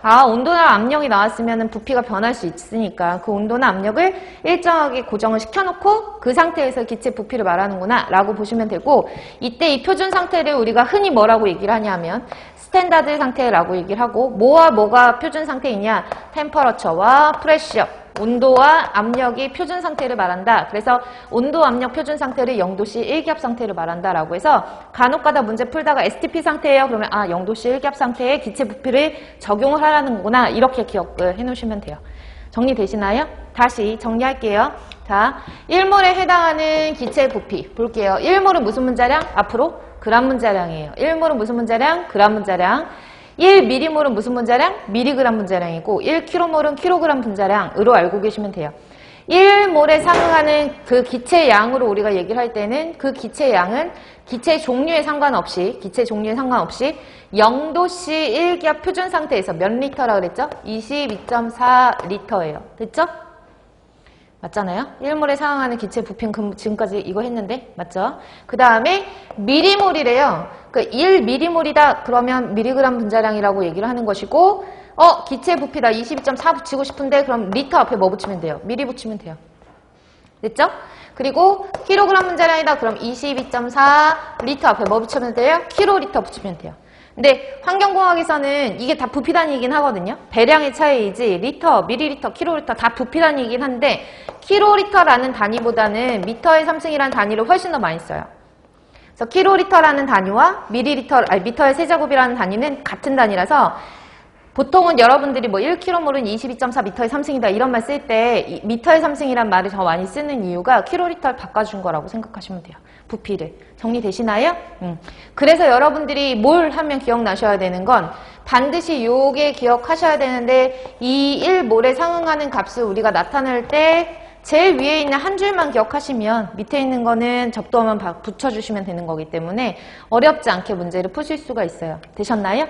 아, 온도나 압력이 나왔으면 부피가 변할 수 있으니까 그 온도나 압력을 일정하게 고정을 시켜놓고 그 상태에서 기체 부피를 말하는구나 라고 보시면 되고, 이때 이 표준 상태를 우리가 흔히 뭐라고 얘기를 하냐면 스탠다드 상태라고 얘기를 하고, 뭐와 뭐가 표준 상태이냐, 템퍼러처와 프레셔, 온도와 압력이 표준 상태를 말한다. 그래서 온도, 압력 표준 상태를 0도씨 1기압 상태를 말한다 라고 해서 간혹가다 문제 풀다가 STP 상태예요. 그러면 0도씨 1기압 상태에 기체 부피를 적용을 하라는 거구나, 이렇게 기억을 해놓으시면 돼요. 정리되시나요? 다시 정리할게요. 자, 1몰에 해당하는 기체 부피 볼게요. 1몰은 무슨 문자량? 앞으로 그람 문자량이에요. 1몰은 무슨 문자량? 그람 문자량. 1m몰은 무슨 문자량? 미리그람 문자량이고 1km몰은 킬로그람 분자량으로 알고 계시면 돼요. 1몰에 상응하는 그 기체 양으로 우리가 얘기를 할 때는 그 기체 양은 기체 종류에 상관없이 0도씨 1기압 표준 상태에서 몇 리터라고 그랬죠? 22.4리터예요. 됐죠? 맞잖아요? 1몰에 상응하는 기체 부피는 지금까지 이거 했는데 맞죠? 그 다음에 미리몰이래요. 그 1미리몰이다 그러면 미리그람 분자량이라고 얘기를 하는 것이고, 기체 부피다 22.4 붙이고 싶은데 그럼 리터 앞에 뭐 붙이면 돼요? 미리 붙이면 돼요. 됐죠? 그리고 킬로그람 분자량이다 그럼 22.4 리터 앞에 뭐 붙이면 돼요? 킬로리터 붙이면 돼요. 근데 환경공학에서는 이게 다 부피 단위이긴 하거든요. 배량의 차이이지 리터, 미리리터, 킬로리터 다 부피 단위이긴 한데 킬로리터라는 단위보다는 미터의 3승이라는 단위를 훨씬 더 많이 써요. 그래서 킬로리터라는 단위와 미터의 세제곱이라는 단위는 같은 단위라서 보통은 여러분들이 뭐 1km몰은 22.4 미터의 3승이다 이런 말 쓸 때 미터의 3승이란 말을 더 많이 쓰는 이유가 킬로리터를 바꿔준 거라고 생각하시면 돼요. 부피를. 정리되시나요? 그래서 여러분들이 뭘 하면 기억나셔야 되는 건 반드시 요게 기억하셔야 되는데, 이 1몰에 상응하는 값을 우리가 나타낼 때 제일 위에 있는 한 줄만 기억하시면 밑에 있는 거는 접두어만 붙여주시면 되는 거기 때문에 어렵지 않게 문제를 푸실 수가 있어요. 되셨나요?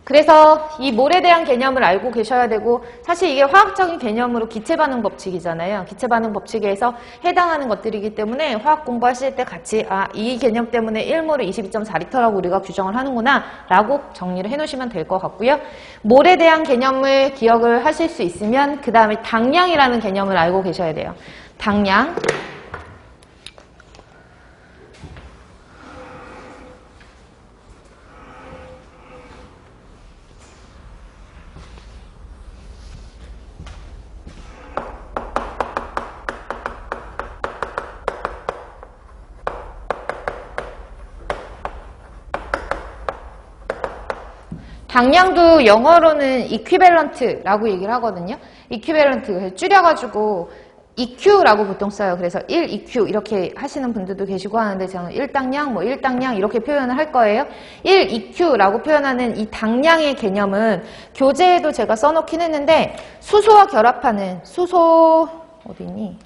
그래서 이 몰에 대한 개념을 알고 계셔야 되고, 사실 이게 화학적인 개념으로 기체반응 법칙이잖아요. 기체반응 법칙에서 해당하는 것들이기 때문에 화학 공부하실 때 같이 이 개념 때문에 1몰을 22.4리터라고 우리가 규정을 하는구나 라고 정리를 해놓으시면 될 것 같고요. 몰에 대한 개념을 기억을 하실 수 있으면 그 다음에 당량이라는 개념을 알고 계셔야 돼요. 당량. 당량도 영어로는 equivalent라고 얘기를 하거든요. equivalent 줄여가지고 EQ라고 보통 써요. 그래서 1EQ 이렇게 하시는 분들도 계시고 하는데 저는 1당량, 1당량 이렇게 표현을 할 거예요. 1EQ라고 표현하는 이 당량의 개념은 교재에도 제가 써놓긴 했는데, 수소와 결합하는 수소 어디니?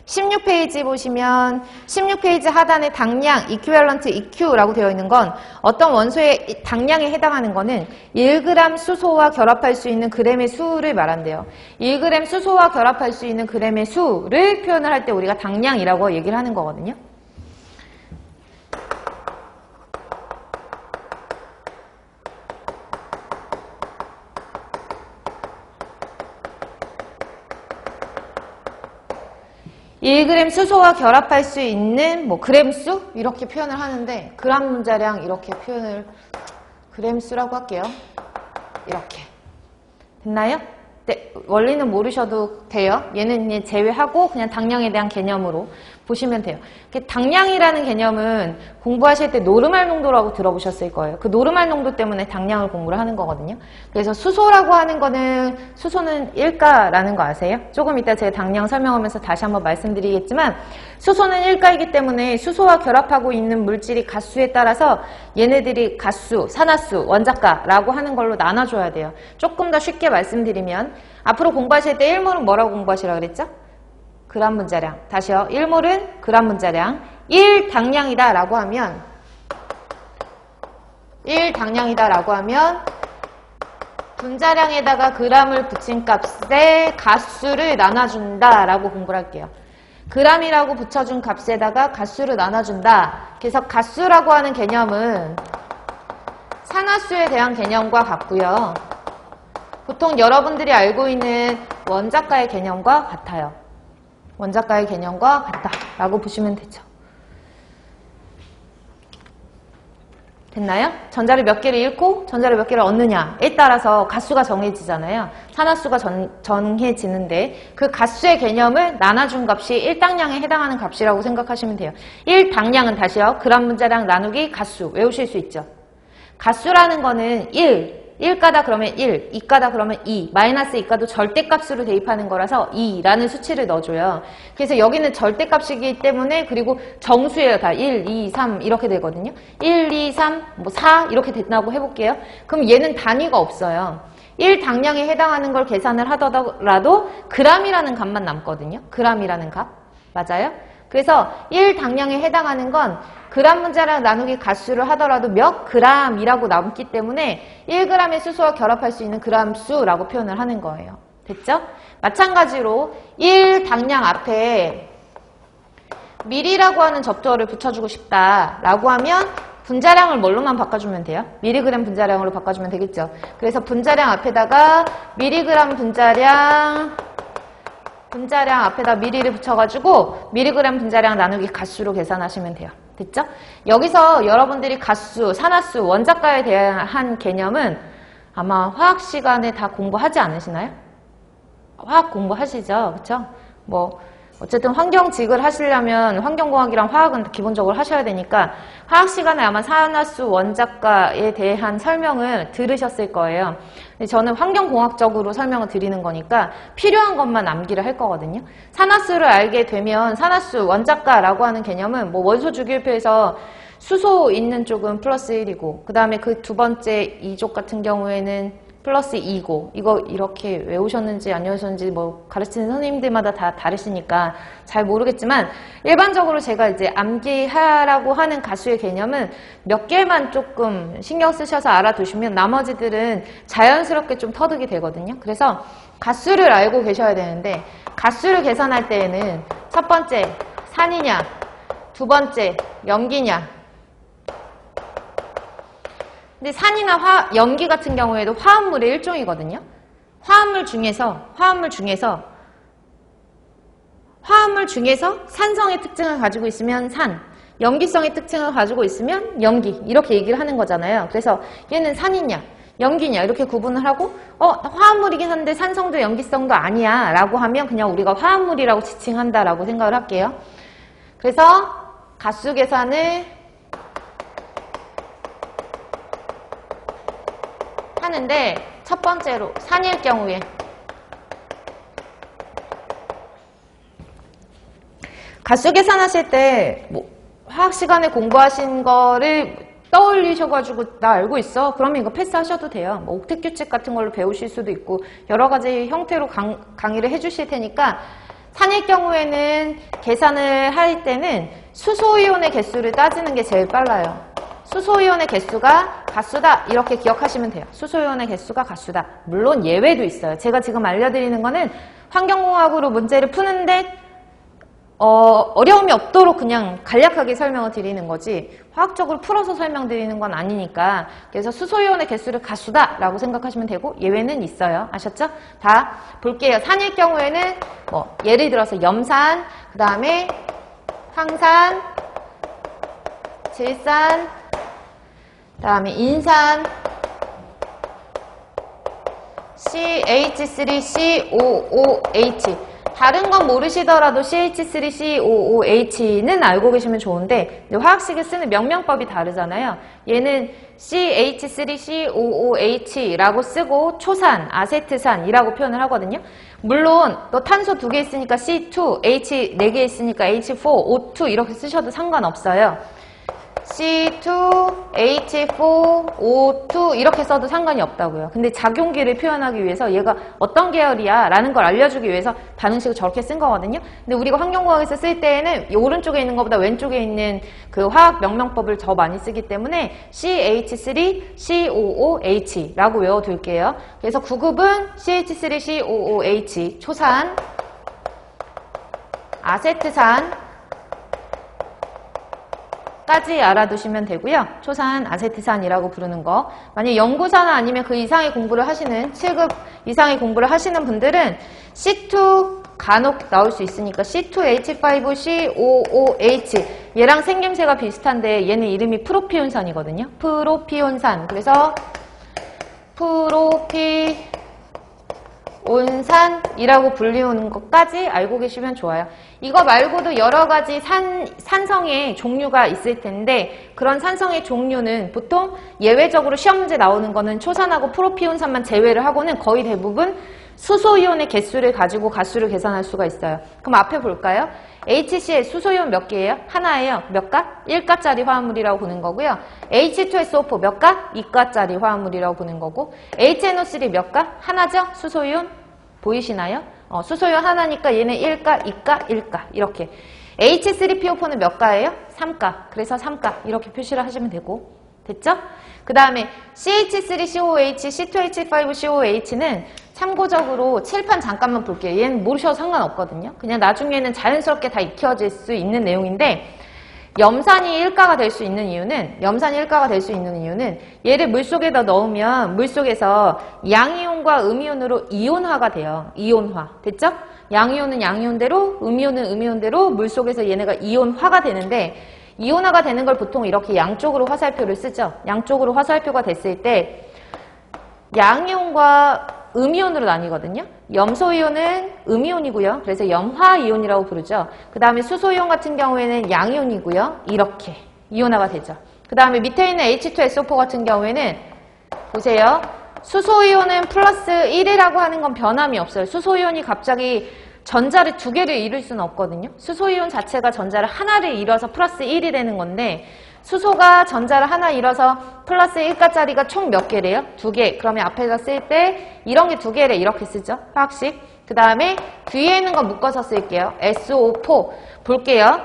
16페이지 보시면 16페이지 하단에 당량, equivalent EQ라고 되어 있는 건 어떤 원소의 당량에 해당하는 거는 1g 수소와 결합할 수 있는 그램의 수를 말한대요. 1g 수소와 결합할 수 있는 그램의 수를 표현을 할 때 우리가 당량이라고 얘기를 하는 거거든요. (1g) 수소와 결합할 수 있는 그램수 이렇게 표현을 하는데, 그람 문자량 이렇게 표현을 그램수라고 할게요. 이렇게 됐나요? 네, 원리는 모르셔도 돼요. 얘는 이제 제외하고 그냥 당량에 대한 개념으로 보시면 돼요. 당량이라는 개념은 공부하실 때 노르말 농도라고 들어보셨을 거예요. 그 노르말 농도 때문에 당량을 공부를 하는 거거든요. 그래서 수소라고 하는 거는, 수소는 1가라는 거 아세요? 조금 이따 제가 당량 설명하면서 다시 한번 말씀드리겠지만, 수소는 1가이기 때문에 수소와 결합하고 있는 물질이 가수에 따라서 얘네들이 가수, 산화수, 원자가라고 하는 걸로 나눠줘야 돼요. 조금 더 쉽게 말씀드리면, 앞으로 공부하실 때 1몰은 뭐라고 공부하시라고 그랬죠? 그람 문자량. 다시요. 1몰은 그람 문자량. 1당량이다 라고 하면 1당량이다 라고 하면 분자량에다가 그람을 붙인 값에 가수를 나눠준다 라고 공부를 할게요. g이라고 붙여준 값에다가 가수를 나눠준다. 그래서 가수라고 하는 개념은 산화수에 대한 개념과 같고요. 보통 여러분들이 알고 있는 원자가의 개념과 같아요. 원자가의 개념과 같다라고 보시면 되죠. 됐나요? 전자를 몇 개를 잃고 전자를 몇 개를 얻느냐에 따라서 가수가 정해지잖아요. 산화수가 정해지는데 그 가수의 개념을 나눠준 값이 1당량에 해당하는 값이라고 생각하시면 돼요. 1당량은 다시요. 그람 분자량 나누기 가수 외우실 수 있죠. 가수라는 거는 1가다 그러면 1, 2가다 그러면 2, 마이너스 2가도 절대값으로 대입하는 거라서 2라는 수치를 넣어줘요. 그래서 여기는 절대값이기 때문에 그리고 정수예요. 다 1, 2, 3 이렇게 되거든요. 1, 2, 3, 뭐 4 이렇게 된다고 해볼게요. 그럼 얘는 단위가 없어요. 1당량에 해당하는 걸 계산을 하더라도 g이라는 값만 남거든요. g이라는 값. 맞아요? 그래서 1당량에 해당하는 건 그람 분자량 나누기 가수를 하더라도 몇 g이라고 남기 때문에 1g의 수소와 결합할 수 있는 g수라고 표현을 하는 거예요. 됐죠? 마찬가지로 1당량 앞에 밀이라고 하는 접두어를 붙여주고 싶다라고 하면 분자량을 뭘로만 바꿔주면 돼요? 밀리그램 분자량으로 바꿔주면 되겠죠? 그래서 분자량 앞에다가 밀리그램 분자량 앞에다 밀리를 붙여가지고 밀리그램 분자량 나누기 가수로 계산하시면 돼요. 됐죠? 여기서 여러분들이 가수, 산화수, 원자가에 대한 개념은 아마 화학 시간에 다 공부하지 않으시나요? 화학 공부하시죠? 그쵸? 뭐 어쨌든 환경직을 하시려면 환경공학이랑 화학은 기본적으로 하셔야 되니까 화학 시간에 아마 산화수, 원자가에 대한 설명을 들으셨을 거예요. 근데 저는 환경공학적으로 설명을 드리는 거니까 필요한 것만 암기를 할 거거든요. 산화수를 알게 되면 산화수, 원자가라고 하는 개념은 뭐 원소 주기율표에서 수소 있는 쪽은 플러스 1이고 그 다음에 그 두 번째 2족 같은 경우에는 플러스 2고 이거 이렇게 외우셨는지 안 외우셨는지 뭐 가르치는 선생님들마다 다 다르시니까 잘 모르겠지만 일반적으로 제가 이제 암기하라고 하는 가수의 개념은 몇 개만 조금 신경 쓰셔서 알아두시면 나머지들은 자연스럽게 좀 터득이 되거든요. 그래서 가수를 알고 계셔야 되는데 가수를 계산할 때에는 첫 번째 산이냐 두 번째 염기냐. 근데 산이나 염기 같은 경우에도 화합물의 일종이거든요. 화합물 중에서 산성의 특징을 가지고 있으면 산, 염기성의 특징을 가지고 있으면 염기 이렇게 얘기를 하는 거잖아요. 그래서 얘는 산이냐 염기냐 이렇게 구분을 하고 화합물이긴 한데 산성도 염기성도 아니야 라고 하면 그냥 우리가 화합물이라고 지칭한다라고 생각을 할게요. 그래서 가수 계산을 하는데 첫 번째로 산일 경우에 가수 계산하실 때 뭐 화학 시간에 공부하신 거를 떠올리셔가지고 나 알고 있어 그러면 이거 패스하셔도 돼요. 뭐 옥텟 규칙 같은 걸로 배우실 수도 있고 여러 가지 형태로 강의를 해주실 테니까 산일 경우에는 계산을 할 때는 수소이온의 개수를 따지는 게 제일 빨라요. 수소이온의 개수가 가수다 이렇게 기억하시면 돼요. 수소이온의 개수가 가수다. 물론 예외도 있어요. 제가 지금 알려드리는 거는 환경공학으로 문제를 푸는데 어려움이 없도록 그냥 간략하게 설명을 드리는 거지 화학적으로 풀어서 설명드리는 건 아니니까 그래서 수소이온의 개수를 가수다 라고 생각하시면 되고 예외는 있어요. 아셨죠? 다 볼게요. 산일 경우에는 뭐 예를 들어서 염산, 그 다음에 황산, 질산, 그 다음에 인산, CH3COOH 다른 건 모르시더라도 CH3COOH는 알고 계시면 좋은데 화학식에 쓰는 명명법이 다르잖아요. 얘는 CH3COOH라고 쓰고 초산, 아세트산이라고 표현을 하거든요. 물론 너 탄소 2개 있으니까 C2, H 4개 있으니까 H4, O2 이렇게 쓰셔도 상관없어요. C2, H4, O2 이렇게 써도 상관이 없다고요. 근데 작용기를 표현하기 위해서 얘가 어떤 계열이야 라는 걸 알려주기 위해서 반응식을 저렇게 쓴 거거든요. 근데 우리가 환경공학에서 쓸 때에는 오른쪽에 있는 것보다 왼쪽에 있는 그 화학 명명법을 더 많이 쓰기 때문에 CH3COOH 라고 외워둘게요. 그래서 9급은 CH3COOH 초산, 아세트산 까지 알아두시면 되고요. 초산 아세트산이라고 부르는 거. 만약 연구사나 아니면 그 이상의 공부를 하시는 7급 이상의 공부를 하시는 분들은 C2 간혹 나올 수 있으니까 C2H5COOH 얘랑 생김새가 비슷한데 얘는 이름이 프로피온산이거든요. 프로피온산. 그래서 프로피온산이라고 불리우는 것까지 알고 계시면 좋아요. 이거 말고도 여러 가지 산성의 종류가 있을 텐데 그런 산성의 종류는 보통 예외적으로 시험 문제 나오는 거는 초산하고 프로피온산만 제외를 하고는 거의 대부분 수소이온의 개수를 가지고 가수를 계산할 수가 있어요. 그럼 앞에 볼까요? HCl 수소이온 몇 개예요? 하나예요. 몇 가? 1가짜리 화합물이라고 보는 거고요. H2SO4 몇 가? 2가짜리 화합물이라고 보는 거고 HNO3 몇 가? 하나죠? 수소이온 보이시나요? 수소이온 하나니까 얘는 1가, 2가, 1가 이렇게. H3PO4는 몇 가예요? 3가. 그래서 3가 이렇게 표시를 하시면 되고 됐죠? 그 다음에 CH3COOH, C2H5COOH는 참고적으로 칠판 잠깐만 볼게요. 얘는 모르셔도 상관없거든요. 그냥 나중에는 자연스럽게 다 익혀질 수 있는 내용인데 염산이 1가가 될 수 있는 이유는 얘를 물속에다 넣으면 물속에서 양이온과 음이온으로 이온화가 돼요. 이온화. 됐죠? 양이온은 양이온대로 음이온은 음이온대로 물속에서 얘네가 이온화가 되는데 이온화가 되는 걸 보통 이렇게 양쪽으로 화살표를 쓰죠. 양쪽으로 화살표가 됐을 때 양이온과 음이온으로 나뉘거든요. 염소이온은 음이온이고요. 그래서 염화이온이라고 부르죠. 그 다음에 수소이온 같은 경우에는 양이온이고요. 이렇게 이온화가 되죠. 그 다음에 밑에 있는 H2SO4 같은 경우에는 보세요. 수소이온은 플러스 1이라고 하는 건 변함이 없어요. 수소이온이 갑자기 전자를 2개를 이룰 수는 없거든요. 수소이온 자체가 전자를 하나를 이뤄서 플러스 1이 되는 건데 수소가 전자를 하나 이뤄서 플러스 1가짜리가 총 몇 개래요? 2개. 그러면 앞에다 쓸 때 이런 게 2개래 이렇게 쓰죠. 화학식. 그 다음에 뒤에 있는 거 묶어서 쓸게요. SO4 볼게요.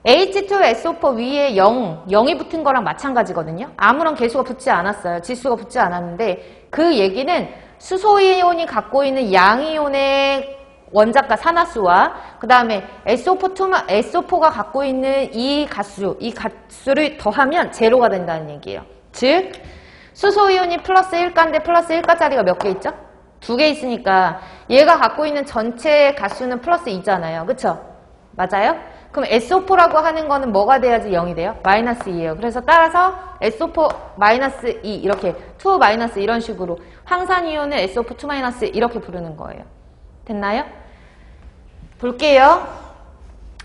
H2SO4 위에 0이 붙은 거랑 마찬가지거든요. 아무런 개수가 붙지 않았어요. 지수가 붙지 않았는데 그 얘기는 수소이온이 갖고 있는 양이온의 원자가 산화수와 그 다음에 SO4가 갖고 있는 이 가수를 더하면 제로가 된다는 얘기예요. 즉 수소이온이 플러스 1가인데 플러스 1가짜리가 몇 개 있죠? 2개 있으니까 얘가 갖고 있는 전체 가수는 플러스 2잖아요. 그쵸? 맞아요? 그럼 SO4라고 하는 거는 뭐가 돼야지 0이 돼요? 마이너스 2예요. 그래서 따라서 SO4 마이너스 2 이렇게 2 마이너스 이런 식으로 황산이온을 SO4 2 마이너스 이렇게 부르는 거예요. 됐나요? 볼게요.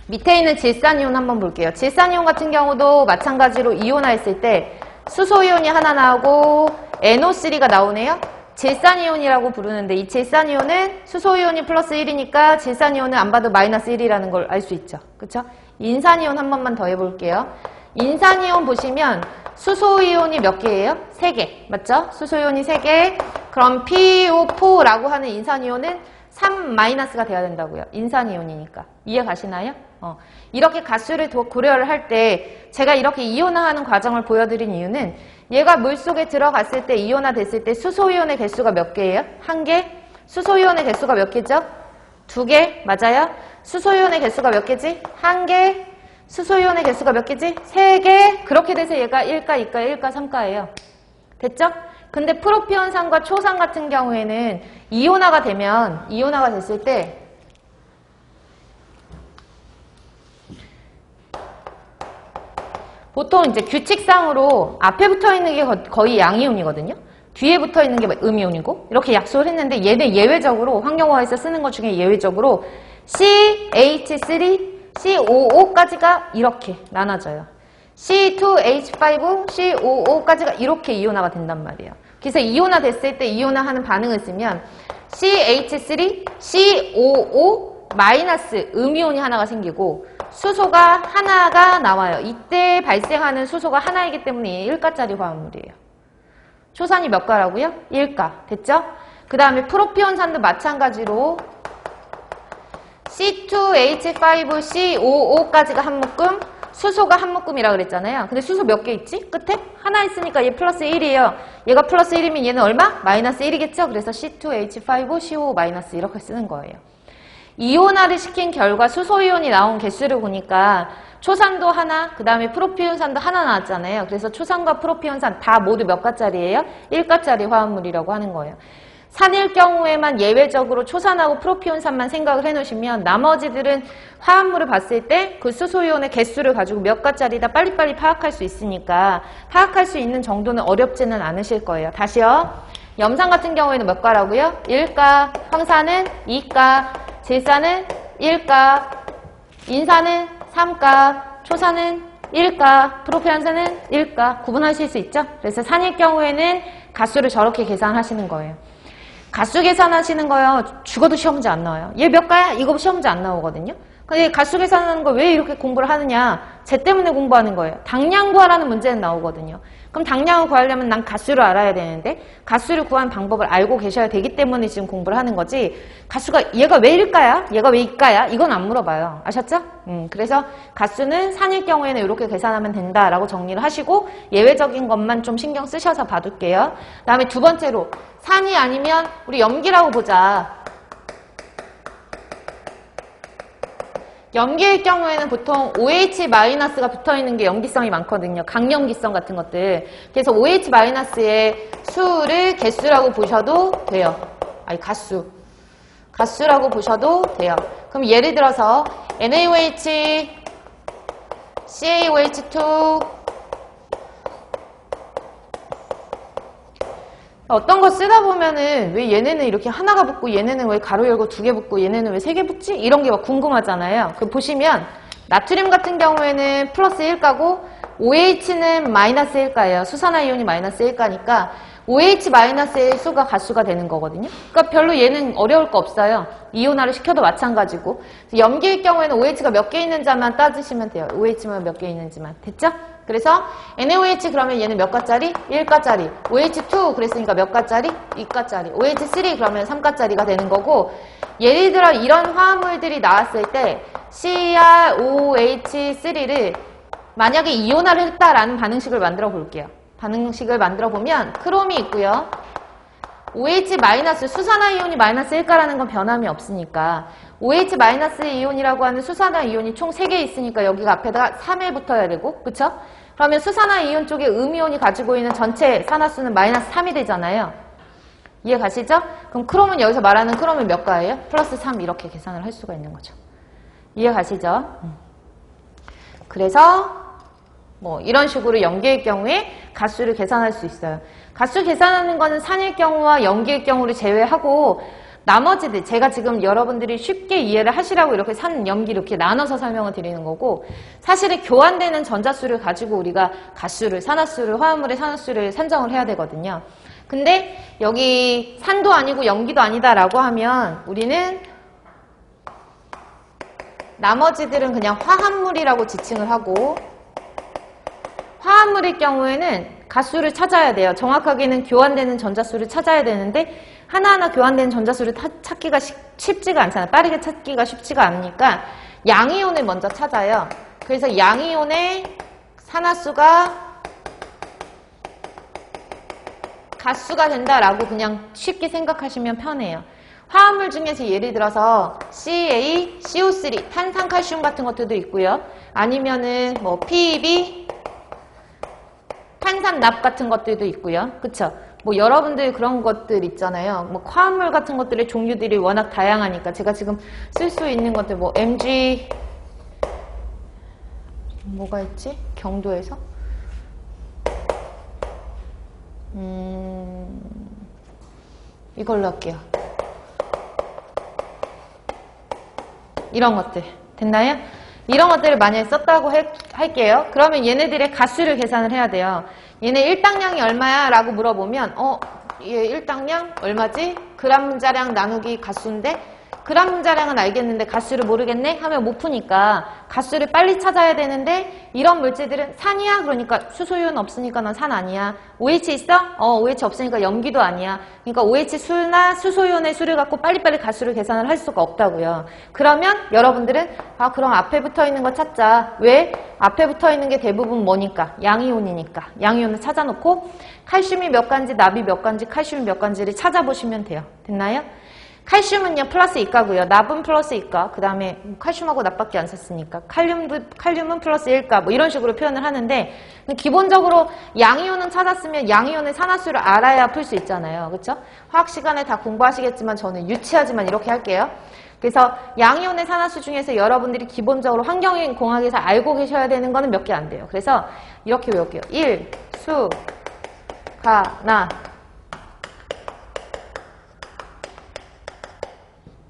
밑에 있는 질산이온 한번 볼게요. 질산이온 같은 경우도 마찬가지로 이온화했을 때 수소이온이 하나 나오고 NO3가 나오네요. 질산이온이라고 부르는데 이 질산이온은 수소이온이 플러스 1이니까 질산이온은 안 봐도 마이너스 1이라는 걸 알 수 있죠. 그쵸? 인산이온 한 번만 더 해볼게요. 인산이온 보시면 수소이온이 몇 개예요? 3개. 맞죠? 수소이온이 3개. 그럼 PO4라고 하는 인산이온은 3-가 돼야 된다고요. 인산이온이니까. 이해 가시나요? 이렇게 가수를 고려를 할 때 제가 이렇게 이온화하는 과정을 보여드린 이유는 얘가 물속에 들어갔을 때 이온화 됐을 때 수소이온의 개수가 몇 개예요? 1개? 수소이온의 개수가 몇 개죠? 2개? 맞아요? 수소이온의 개수가 몇 개지? 1개? 수소이온의 개수가 몇 개지? 3개? 그렇게 돼서 얘가 1가, 2가, 1가, 3가예요. 됐죠? 근데 프로피온산과 초산 같은 경우에는 이온화가 됐을 때 보통 이제 규칙상으로 앞에 붙어 있는 게 거의 양이온이거든요. 뒤에 붙어 있는 게 음이온이고 이렇게 약속을 했는데 얘는 예외적으로 환경화에서 쓰는 것 중에 예외적으로 CH3, COO까지가 이렇게 나눠져요. C2H5, COO까지가 이렇게 이온화가 된단 말이에요. 그래서 이온화 됐을 때 이온화하는 반응을 쓰면 CH3, COO 마이너스 음이온이 하나가 생기고 수소가 하나가 나와요. 이때 발생하는 수소가 하나이기 때문에 1가짜리 화합물이에요. 초산이 몇 가라고요? 1가. 됐죠? 그 다음에 프로피온산도 마찬가지로 C2H5COO까지가 한 묶음, 수소가 한 묶음이라고 그랬잖아요. 근데 수소 몇 개 있지? 끝에? 하나 있으니까 얘 플러스 1이에요. 얘가 플러스 1이면 얘는 얼마? 마이너스 1이겠죠? 그래서 C2H5CO 마이너스 이렇게 쓰는 거예요. 이온화를 시킨 결과 수소이온이 나온 개수를 보니까 초산도 하나, 그 다음에 프로피온산도 하나 나왔잖아요. 그래서 초산과 프로피온산 다 모두 몇 가짜리예요? 1가짜리 화합물이라고 하는 거예요. 산일 경우에만 예외적으로 초산하고 프로피온산만 생각을 해놓으시면 나머지들은 화합물을 봤을 때 그 수소이온의 개수를 가지고 몇 가짜리다 빨리빨리 파악할 수 있으니까 파악할 수 있는 정도는 어렵지는 않으실 거예요. 다시요. 염산 같은 경우에는 몇 가라고요? 1가, 황산은 2가, 질산은 1가, 인산은 3가, 초산은 1가, 프로피온산은 1가 구분하실 수 있죠? 그래서 산일 경우에는 가수를 저렇게 계산하시는 거예요. 가수 계산하시는 거요. 죽어도 시험 문제 안 나와요. 얘 몇 가야? 이거 시험 문제 안 나오거든요. 근데 가수 계산하는 거 왜 이렇게 공부를 하느냐? 쟤 때문에 공부하는 거예요. 당량 구하라는 문제는 나오거든요. 그럼 당량을 구하려면 난 가수를 알아야 되는데 가수를 구하는 방법을 알고 계셔야 되기 때문에 지금 공부를 하는 거지. 가수가 얘가 왜 1가야? 얘가 왜 2가야? 이건 안 물어봐요. 아셨죠? 그래서 가수는 산일 경우에는 이렇게 계산하면 된다라고 정리를 하시고 예외적인 것만 좀 신경 쓰셔서 봐둘게요. 그 다음에 두 번째로 산이 아니면 우리 염기라고 보자. 염기일 경우에는 보통 OH-가 붙어있는 게 염기성이 많거든요. 강염기성 같은 것들. 그래서 OH-의 수를 개수라고 보셔도 돼요. 아니, 가수라고 보셔도 돼요. 그럼 예를 들어서 NaOH, CaOH2 어떤 거 쓰다 보면은 왜 얘네는 이렇게 하나가 붙고 얘네는 왜 가로 열고 2개 붙고 얘네는 왜 3개 붙지? 이런 게 막 궁금하잖아요. 그 보시면 나트륨 같은 경우에는 플러스 1가고 OH는 마이너스 1가예요. 수산화이온이 마이너스 1가니까 OH-의 수가 가수가 되는 거거든요. 그러니까 별로 얘는 어려울 거 없어요. 이온화를 시켜도 마찬가지고. 염기일 경우에는 OH가 몇 개 있는지만 따지시면 돼요. OH만 몇 개 있는지만. 됐죠? 그래서 NaOH 그러면 얘는 몇 가짜리? 1가짜리. OH2 그랬으니까 몇 가짜리? 2가짜리. OH3 그러면 3가짜리가 되는 거고 예를 들어 이런 화합물들이 나왔을 때 CrOH3를 만약에 이온화를 했다라는 반응식을 만들어 볼게요. 반응식을 만들어 보면 크롬이 있고요. OH- 수산화이온이 마이너스 1가라는 건 변함이 없으니까 OH- 이온이라고 하는 수산화이온이 총 3개 있으니까 여기가 앞에다가 3에 붙어야 되고 그쵸? 그러면 수산화이온 쪽에 음이온이 가지고 있는 전체 산화수는 마이너스 3이 되잖아요. 이해 가시죠? 그럼 크롬은 여기서 말하는 크롬은 몇 가예요? 플러스 3 이렇게 계산을 할 수가 있는 거죠. 이해 가시죠? 그래서 뭐 이런 식으로 염기일 경우에 가수를 계산할 수 있어요. 가수 계산하는 거는 산일 경우와 염기일 경우를 제외하고 나머지들 제가 지금 여러분들이 쉽게 이해를 하시라고 이렇게 산, 염기 이렇게 나눠서 설명을 드리는 거고 사실은 교환되는 전자수를 가지고 우리가 가수를, 산화수를, 화합물의 산화수를 산정을 해야 되거든요. 근데 여기 산도 아니고 염기도 아니다라고 하면 우리는 나머지들은 그냥 화합물이라고 지칭을 하고 화합물일 경우에는 가수를 찾아야 돼요. 정확하게는 교환되는 전자수를 찾아야 되는데 하나하나 교환되는 전자수를 찾기가 쉽지가 않잖아요. 빠르게 찾기가 쉽지가 않으니까 양이온을 먼저 찾아요. 그래서 양이온의 산화수가 가수가 된다라고 그냥 쉽게 생각하시면 편해요. 화합물 중에서 예를 들어서 CA, CO3, 탄산칼슘 같은 것들도 있고요. 아니면은 뭐 PEB, 탄산납 같은 것들도 있고요. 그쵸? 뭐 여러분들 그런 것들 있잖아요. 뭐 화합물 같은 것들의 종류들이 워낙 다양하니까 제가 지금 쓸 수 있는 것들 뭐 MG 뭐가 있지? 경도에서? 이걸로 할게요. 이런 것들 됐나요? 이런 것들을 만약에 썼다고 할게요. 그러면 얘네들의 가수를 계산을 해야 돼요. 얘네 일당량이 얼마야? 라고 물어보면 얘 일당량 얼마지? 그람 문자량 나누기 가수인데 그람 문자량은 알겠는데 가수를 모르겠네? 하면 못 푸니까 가수를 빨리 찾아야 되는데 이런 물질들은 산이야? 그러니까 수소이온 없으니까 넌 산 아니야. OH 있어? OH 없으니까 염기도 아니야. 그러니까 OH 수나 수소이온의 수를 갖고 빨리빨리 가수를 계산을 할 수가 없다고요. 그러면 여러분들은 그럼 앞에 붙어있는 거 찾자. 왜? 앞에 붙어있는 게 대부분 뭐니까? 양이온이니까. 양이온을 찾아놓고 칼슘이 몇 가지, 납이 몇 가지, 칼슘이 몇 가지를 찾아보시면 돼요. 됐나요? 칼슘은요 플러스 이가고요. 납은 플러스 이가. 그 다음에 칼슘하고 납밖에 안 썼으니까 칼륨은 플러스 1가 뭐 이런 식으로 표현을 하는데 기본적으로 양이온은 찾았으면 양이온의 산화수를 알아야 풀 수 있잖아요. 그렇죠? 화학 시간에 다 공부하시겠지만 저는 유치하지만 이렇게 할게요. 그래서 양이온의 산화수 중에서 여러분들이 기본적으로 환경공학에서 알고 계셔야 되는 거는 몇 개 안 돼요. 그래서 이렇게 외울게요. 1, 수, 가, 나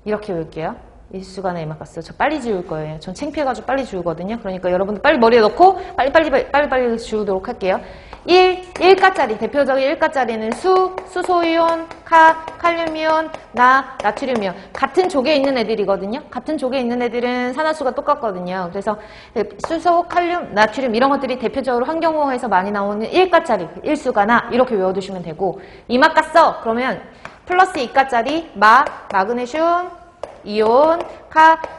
이렇게 외울게요. 일수가나 이마가스. 저 빨리 지울 거예요. 전 창피해가지고 빨리 지우거든요. 그러니까 여러분들 빨리 머리에 넣고 빨리 지우도록 할게요. 1가짜리, 대표적인 1가짜리는 수소이온, 칼륨이온, 나트륨이온. 같은 족에 있는 애들이거든요. 같은 족에 있는 애들은 산화수가 똑같거든요. 그래서 수소, 칼륨, 나트륨 이런 것들이 대표적으로 환경공학에서 많이 나오는 1가짜리, 일수가나 이렇게 외워두시면 되고 이마가스 그러면 플러스 2가짜리 마그네슘, 이온,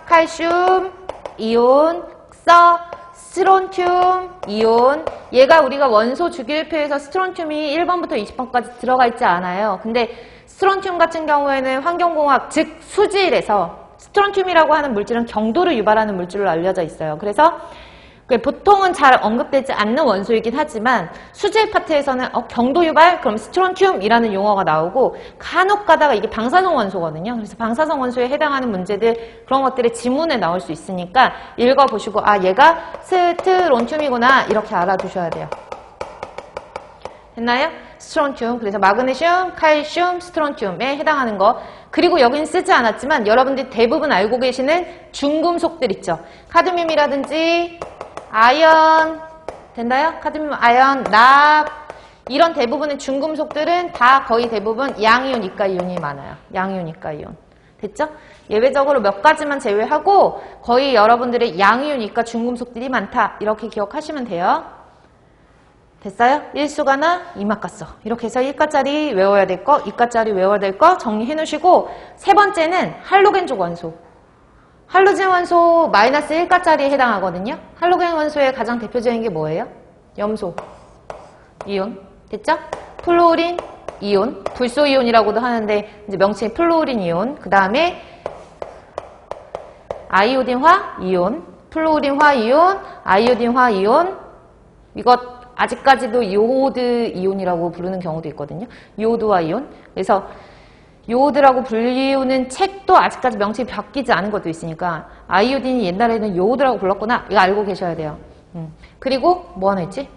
칼슘, 이온, 스트론튬, 이온. 얘가 우리가 원소 주기율표에서 스트론튬이 1번부터 20번까지 들어가 있지 않아요. 근데 스트론튬 같은 경우에는 환경공학, 즉 수질에서 스트론튬이라고 하는 물질은 경도를 유발하는 물질로 알려져 있어요. 그래서 보통은 잘 언급되지 않는 원소이긴 하지만 수질 파트에서는 경도 유발 그럼 스트론튬이라는 용어가 나오고 간혹 가다가 이게 방사성 원소거든요. 그래서 방사성 원소에 해당하는 문제들 그런 것들이 지문에 나올 수 있으니까 읽어보시고 얘가 스트론튬이구나 이렇게 알아두셔야 돼요. 됐나요? 스트론튬 그래서 마그네슘, 칼슘, 스트론튬에 해당하는 거 그리고 여기는 쓰지 않았지만 여러분들이 대부분 알고 계시는 중금속들 있죠. 카드뮴이라든지 아연, 됐나요? 카드뮴, 아연, 납 이런 대부분의 중금속들은 다 거의 대부분 양이온, 이가이온이 많아요. 양이온, 이가이온. 됐죠? 예외적으로 몇 가지만 제외하고 거의 여러분들의 양이온, 이가 중금속들이 많다. 이렇게 기억하시면 돼요. 됐어요? 1수가나 2마가스. 이렇게 해서 1가짜리 외워야 될 거, 2가짜리 외워야 될 거 정리해 놓으시고 세 번째는 할로겐족 원소. 할로겐 원소 마이너스 1가짜리에 해당하거든요. 할로겐 원소의 가장 대표적인 게 뭐예요? 염소, 이온. 됐죠? 플루오린, 이온. 불소이온이라고도 하는데 이제 명칭이 플루오린 이온. 그 다음에 아이오딘화 이온. 플루오린화 이온, 아이오딘화 이온. 이것 아직까지도 요오드 이온이라고 부르는 경우도 있거든요. 요오드화 이온. 그래서 요오드라고 불리우는 책도 아직까지 명칭이 바뀌지 않은 것도 있으니까 아이오딘이 옛날에는 요오드라고 불렀구나. 이거 알고 계셔야 돼요. 그리고 뭐 하나 있지?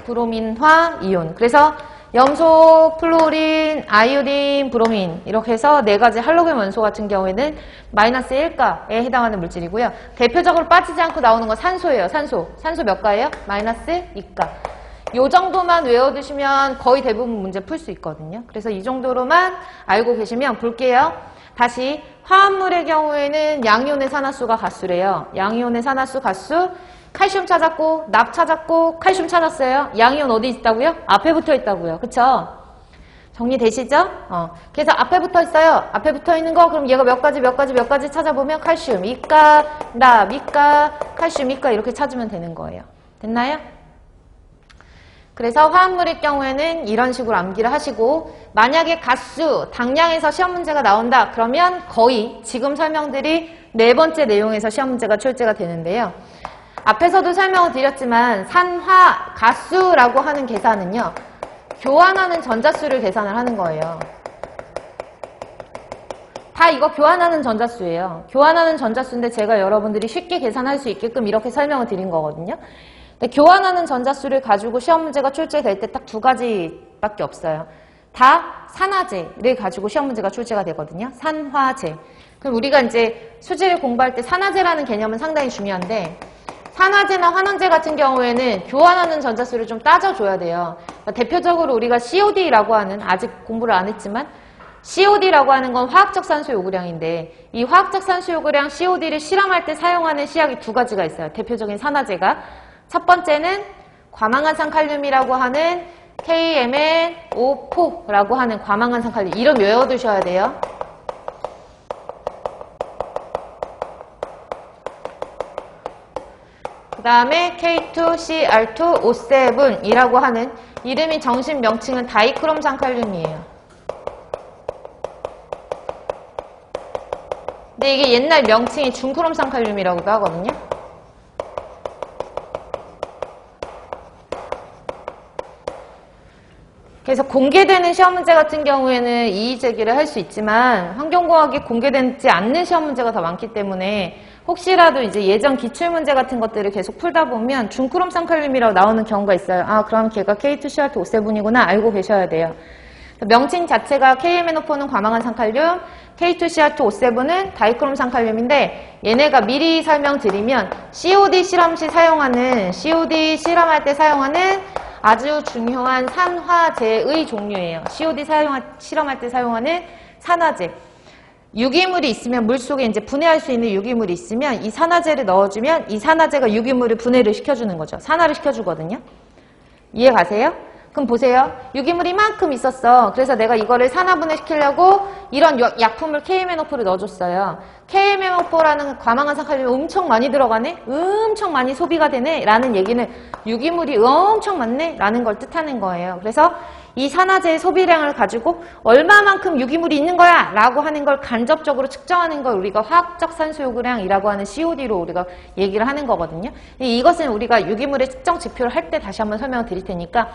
브로민화 이온. 그래서 염소, 플루오린, 아이오딘, 브로민 이렇게 해서 네 가지 할로겐 원소 같은 경우에는 마이너스 1가에 해당하는 물질이고요. 대표적으로 빠지지 않고 나오는 건 산소예요. 산소 몇 가예요? 마이너스 2가. 요 정도만 외워두시면 거의 대부분 문제 풀 수 있거든요. 그래서 이 정도로만 알고 계시면 볼게요. 다시 화합물의 경우에는 양이온의 산화수가 가수래요. 양이온의 산화수 가수 칼슘 찾았고 납 찾았고 칼슘 찾았어요. 양이온 어디 있다고요? 앞에 붙어 있다고요. 그쵸? 정리되시죠? 그래서 앞에 붙어 있어요. 앞에 붙어 있는 거 그럼 얘가 몇 가지 찾아보면 칼슘, 이가, 납, 이가, 칼슘, 이가 이렇게 찾으면 되는 거예요. 됐나요? 그래서 화합물의 경우에는 이런 식으로 암기를 하시고 만약에 가수, 당량에서 시험 문제가 나온다 그러면 거의 지금 설명드린 네 번째 내용에서 시험 문제가 출제가 되는데요. 앞에서도 설명을 드렸지만 산화, 가수라고 하는 계산은요. 교환하는 전자수를 계산을 하는 거예요. 다 이거 교환하는 전자수예요. 교환하는 전자수인데 제가 여러분들이 쉽게 계산할 수 있게끔 이렇게 설명을 드린 거거든요. 근데 교환하는 전자수를 가지고 시험 문제가 출제될 때 딱 두 가지밖에 없어요. 다 산화제를 가지고 시험 문제가 출제가 되거든요. 산화제. 그럼 우리가 이제 수지를 공부할 때 산화제라는 개념은 상당히 중요한데 산화제나 환원제 같은 경우에는 교환하는 전자수를 좀 따져줘야 돼요. 그러니까 대표적으로 우리가 COD라고 하는 아직 공부를 안 했지만 COD라고 하는 건 화학적 산소 요구량인데 이 화학적 산소 요구량 COD를 실험할 때 사용하는 시약이 두 가지가 있어요. 대표적인 산화제가. 첫 번째는 과망한산 칼륨이라고 하는 KMnO4라고 하는 과망한산 칼륨. 이름 외워두셔야 돼요. 그 다음에 K2CR2O7이라고 하는 이름이 정식 명칭은 다이크롬산 칼륨이에요. 근데 이게 옛날 명칭이 중크롬산칼륨이라고도 하거든요. 그래서 공개되는 시험 문제 같은 경우에는 이의 제기를 할 수 있지만 환경공학이 공개되지 않는 시험 문제가 더 많기 때문에 혹시라도 이제 예전 기출문제 같은 것들을 계속 풀다 보면 중크롬산칼륨이라고 나오는 경우가 있어요. 아, 그럼 걔가 K2CR2O7이구나 알고 계셔야 돼요. 명칭 자체가 KMNO4는 과망한산칼륨, K2CR2O7은 다이크롬산칼륨인데 얘네가 미리 설명드리면 COD 실험 시 사용하는, COD 실험할 때 사용하는 아주 중요한 산화제의 종류예요. COD 실험할 때 사용하는 산화제. 유기물이 있으면 물속에 이제 분해할 수 있는 유기물이 있으면 이 산화제를 넣어주면 이 산화제가 유기물을 분해를 시켜주는 거죠. 산화를 시켜주거든요. 이해 가세요? 그럼 보세요. 유기물이 이만큼 있었어. 그래서 내가 이거를 산화분해 시키려고 이런 약품을 KMNO4를 넣어줬어요. KMNO4라는 과망한산칼륨이 엄청 많이 들어가네? 엄청 많이 소비가 되네? 라는 얘기는 유기물이 엄청 많네? 라는 걸 뜻하는 거예요. 그래서 이 산화제의 소비량을 가지고 얼마만큼 유기물이 있는 거야? 라고 하는 걸 간접적으로 측정하는 걸 우리가 화학적 산소 요구량이라고 하는 COD로 우리가 얘기를 하는 거거든요. 이것은 우리가 유기물의 측정 지표를 할 때 다시 한번 설명을 드릴 테니까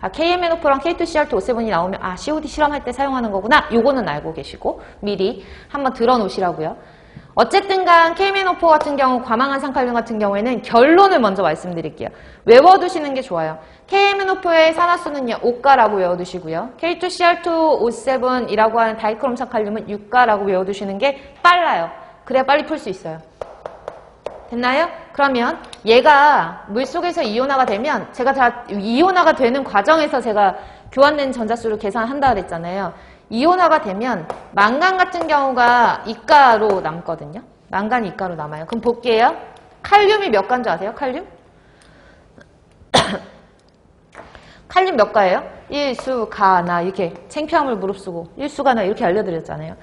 KMNO4랑 K2CR2O7이 나오면 COD 실험할 때 사용하는 거구나. 요거는 알고 계시고 미리 한번 들어놓으시라고요. 어쨌든 간 KMNO4 같은 경우 과망한산칼륨 같은 경우에는 결론을 먼저 말씀드릴게요. 외워두시는 게 좋아요. KMNO4의 산화수는요 5가라고 외워두시고요. K2CR2O7이라고 하는 다이크롬산칼륨은 6가라고 외워두시는 게 빨라요. 그래야 빨리 풀 수 있어요. 됐나요? 그러면 얘가 물속에서 이온화가 되면 제가 다 이온화가 되는 과정에서 제가 교환된 전자수를 계산한다 그랬잖아요. 이온화가 되면 망간 같은 경우가 이가로 남거든요. 망간이 이가로 남아요. 그럼 볼게요. 칼륨이 몇 가인 줄 아세요? 칼륨? 칼륨 몇 가예요? 일수, 가, 나 이렇게 창피함을 무릅쓰고 일수, 가, 나 이렇게 알려드렸잖아요.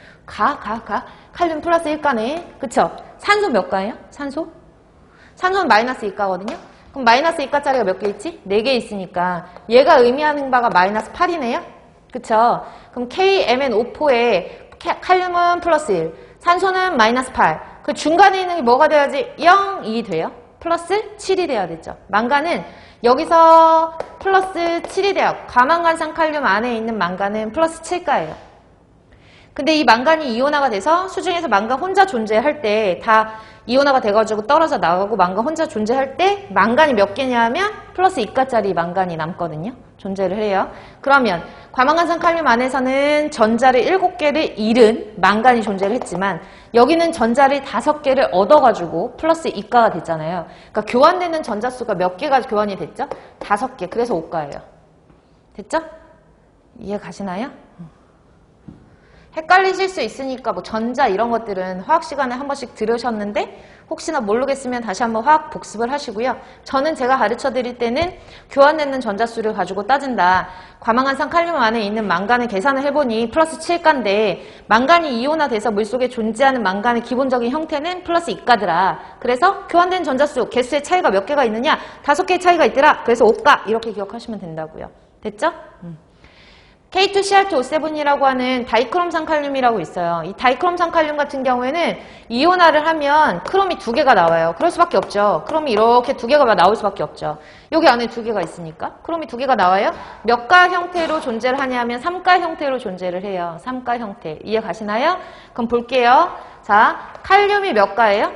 칼륨 플러스 1가네. 그쵸? 산소 몇 가예요? 산소? 산소는 마이너스 2가거든요. 그럼 마이너스 2가짜리가 몇 개 있지? 4개 있으니까 얘가 의미하는 바가 마이너스 8이네요. 그쵸? 그럼 KMNO4에 칼륨은 플러스 1, 산소는 마이너스 8. 그 중간에 있는 게 뭐가 돼야지? 0이 돼요. 플러스 7이 돼야 되죠. 망간은 여기서 플러스 7이 돼요. 과망간산칼륨 안에 있는 망간은 플러스 7가예요. 근데 이 망간이 이온화가 돼서 수중에서 망간 혼자 존재할 때 다 이온화가 돼가지고 떨어져 나가고 망간 혼자 존재할 때 망간이 몇 개냐 하면 플러스 2가짜리 망간이 남거든요. 존재를 해요. 그러면 과망간산칼륨 안에서는 전자를 7개를 잃은 망간이 존재를 했지만 여기는 전자를 5개를 얻어가지고 플러스 2가가 됐잖아요. 그러니까 교환되는 전자수가 몇 개가 교환이 됐죠? 5개. 그래서 5가예요. 됐죠? 이해 가시나요? 헷갈리실 수 있으니까 뭐 전자 이런 것들은 화학 시간에 한 번씩 들으셨는데 혹시나 모르겠으면 다시 한번 화학 복습을 하시고요. 저는 제가 가르쳐 드릴 때는 교환되는 전자수를 가지고 따진다. 과망한산칼륨 안에 있는 망간을 계산을 해보니 플러스 7가인데 망간이 이온화돼서 물속에 존재하는 망간의 기본적인 형태는 플러스 2가더라. 그래서 교환된 전자수 개수의 차이가 몇 개가 있느냐? 5개의 차이가 있더라. 그래서 5가 이렇게 기억하시면 된다고요. 됐죠? K2CR2O7이라고 하는 다이크롬산칼륨이라고 있어요. 이 다이크롬산칼륨 같은 경우에는 이온화를 하면 크롬이 2개가 나와요. 그럴 수밖에 없죠. 크롬이 이렇게 2개가 나올 수밖에 없죠. 여기 안에 2개가 있으니까 크롬이 2개가 나와요. 몇 가 형태로 존재를 하냐면 3가 형태로 존재를 해요. 3가 형태. 이해 가시나요? 그럼 볼게요. 자, 칼륨이 몇 가예요?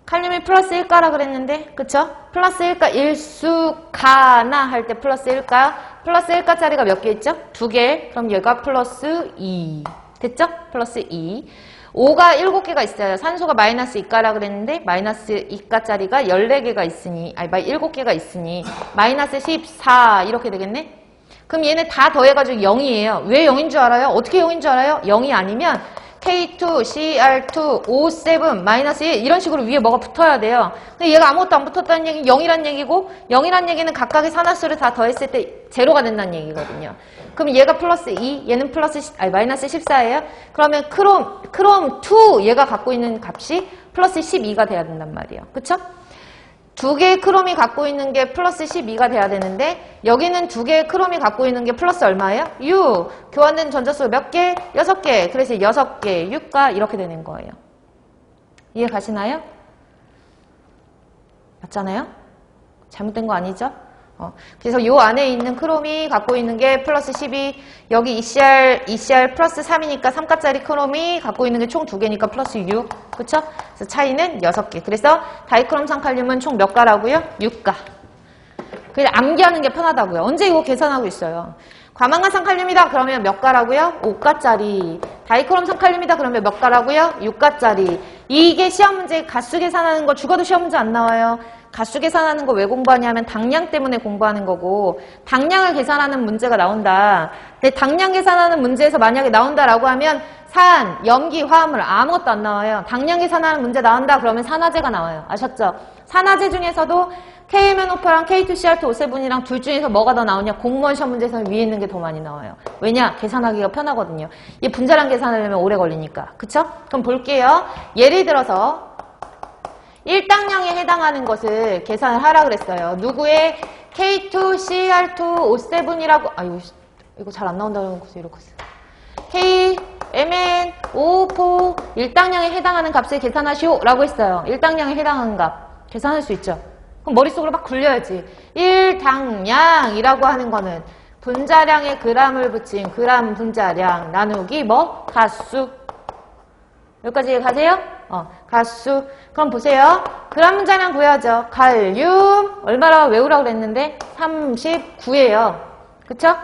칼륨이 플러스 1가라 그랬는데 그쵸? 플러스 1가 일수가나 할 때 플러스 1가 플러스 1가짜리가 몇 개 있죠? 2개. 그럼 얘가 플러스 2 됐죠? 플러스 2 5가 7개가 있어요. 산소가 마이너스 2가라 그랬는데 마이너스 2가짜리가 14개가 있으니 7개가 있으니 마이너스 14 이렇게 되겠네? 그럼 얘네 다 더해가지고 0이에요. 왜 0인 줄 알아요? 어떻게 0인 줄 알아요? 0이 아니면 K2CR2O7 마이너스 1 이런 식으로 위에 뭐가 붙어야 돼요. 근데 얘가 아무것도 안 붙었다는 얘기는 0이란 얘기고 0이란 얘기는 각각의 산화수를 다 더했을 때 제로가 된다는 얘기거든요. 그럼 얘가 플러스 2, 얘는 마이너스 14예요. 그러면 크롬 2 얘가 갖고 있는 값이 플러스 12가 돼야 된단 말이에요. 그쵸? 두 개의 크롬이 갖고 있는 게 플러스 12가 돼야 되는데 여기는 두 개의 크롬이 갖고 있는 게 플러스 얼마예요? 6. 교환된 전자수 몇 개? 6개. 그래서 6개, 6가 이렇게 되는 거예요. 이해 가시나요? 맞잖아요? 잘못된 거 아니죠? 그래서 요 안에 있는 크롬이 갖고 있는 게 플러스 12, 여기 ECR 플러스 3이니까 3가짜리 크롬이 갖고 있는 게 총 2개니까 플러스 6. 그쵸? 그래서 차이는 6개. 그래서 다이크롬 산칼륨은 총 몇 가라고요? 6가. 그냥 암기하는 게 편하다고요. 언제 이거 계산하고 있어요? 과망간 산칼륨이다 그러면 몇 가라고요? 5가짜리. 다이크롬 산칼륨이다 그러면 몇 가라고요? 6가짜리. 이게 시험 문제 가수 계산하는 거 죽어도 시험 문제 안 나와요. 가수 계산하는 거 왜 공부하냐면 당량 때문에 공부하는 거고 당량을 계산하는 문제가 나온다. 근데 당량 계산하는 문제에서 만약에 나온다라고 하면 산, 염기, 화합물 아무것도 안 나와요. 당량 계산하는 문제 나온다 그러면 산화제가 나와요. 아셨죠? 산화제 중에서도 KMNO4랑 K2CR2O7이랑 둘 중에서 뭐가 더 나오냐? 공무원 시험 문제에서는 위에 있는 게 더 많이 나와요. 왜냐? 계산하기가 편하거든요. 이 분자량 계산하려면 오래 걸리니까. 그쵸? 그럼 볼게요. 예를 들어서 1당량에 해당하는 것을 계산을 하라 그랬어요. 누구의 K2CR2O7이라고 이거 잘 안 나온다는 것을 이렇게 했어요. KMNO4 1당량에 해당하는 값을 계산하시오 라고 했어요. 1당량에 해당하는 값 계산할 수 있죠. 그럼 머릿속으로 막 굴려야지. 1당량이라고 하는 거는 분자량에 그람을 붙인 그람 분자량 나누기 뭐? 가수. 여기까지 가세요? 가수. 그럼 보세요. 그람 분자량 구해야죠. 갈륨 얼마라고 외우라고 그랬는데 39예요. 그쵸?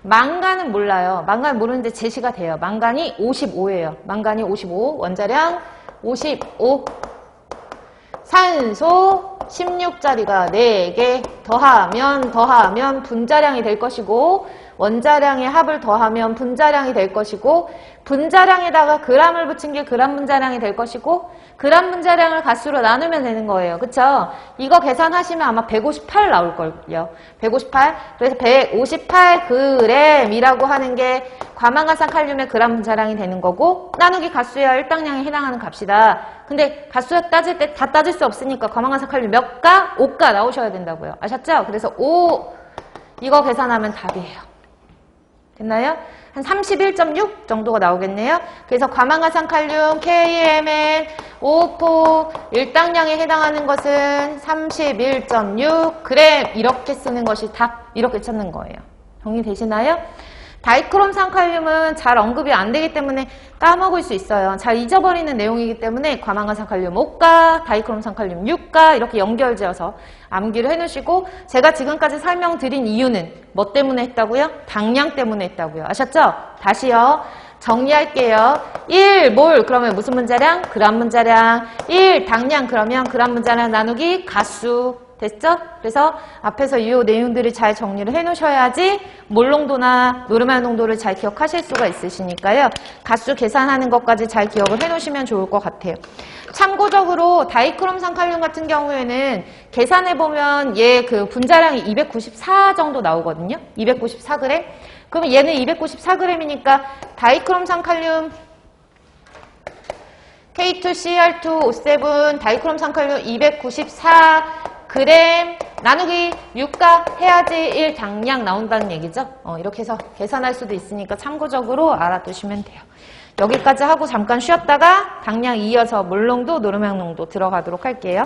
망간은 몰라요. 망간 모르는데 제시가 돼요. 망간이 55예요. 망간이 55. 원자량 55. 산소 16짜리가 4개 더하면 분자량이 될 것이고 원자량의 합을 더하면 분자량이 될 것이고 분자량에다가 그람을 붙인 게 그람 분자량이 될 것이고 그람 분자량을 가수로 나누면 되는 거예요. 그쵸? 이거 계산하시면 아마 158 나올걸요. 158. 그래서 158g이라고 하는 게 과망가산 칼륨의 그람 분자량이 되는 거고 나누기 가수야 1당량에 해당하는 값이다. 근데 가수 따질 때 다 따질 수 없으니까 과망가산 칼륨 몇 가? 5가 나오셔야 된다고요. 아셨죠? 그래서 5 이거 계산하면 답이에요. 됐나요? 한 31.6 정도가 나오겠네요. 그래서 과망가산 칼륨 KMNO4 1당량에 해당하는 것은 31.6g 이렇게 쓰는 것이 답 이렇게 찾는 거예요. 정리되시나요? 다이크롬 산칼륨은 잘 언급이 안 되기 때문에 까먹을 수 있어요. 잘 잊어버리는 내용이기 때문에 과망간 산칼륨 5가, 다이크롬 산칼륨 6가 이렇게 연결지어서 암기를 해놓으시고 제가 지금까지 설명드린 이유는 뭐 때문에 했다고요? 당량 때문에 했다고요. 아셨죠? 다시요. 정리할게요. 1몰 그러면 무슨 분자량? 그람 분자량. 1 당량 그러면 그람 분자량 나누기 가수. 됐죠? 그래서 앞에서 이 내용들을 잘 정리를 해놓으셔야지 몰 농도나 노르말 농도를 잘 기억하실 수가 있으시니까요. 가수 계산하는 것까지 잘 기억을 해놓으시면 좋을 것 같아요. 참고적으로 다이크롬 산칼륨 같은 경우에는 계산해보면 얘 그 분자량이 294 정도 나오거든요. 294g. 그러면 얘는 294g이니까 다이크롬 산칼륨 K2CR2O7 다이크롬 산칼륨 294 그램 나누기 6가 해야지 1당량 나온다는 얘기죠. 이렇게 해서 계산할 수도 있으니까 참고적으로 알아두시면 돼요. 여기까지 하고 잠깐 쉬었다가 당량 이어서 몰농도, 노르망농도 들어가도록 할게요.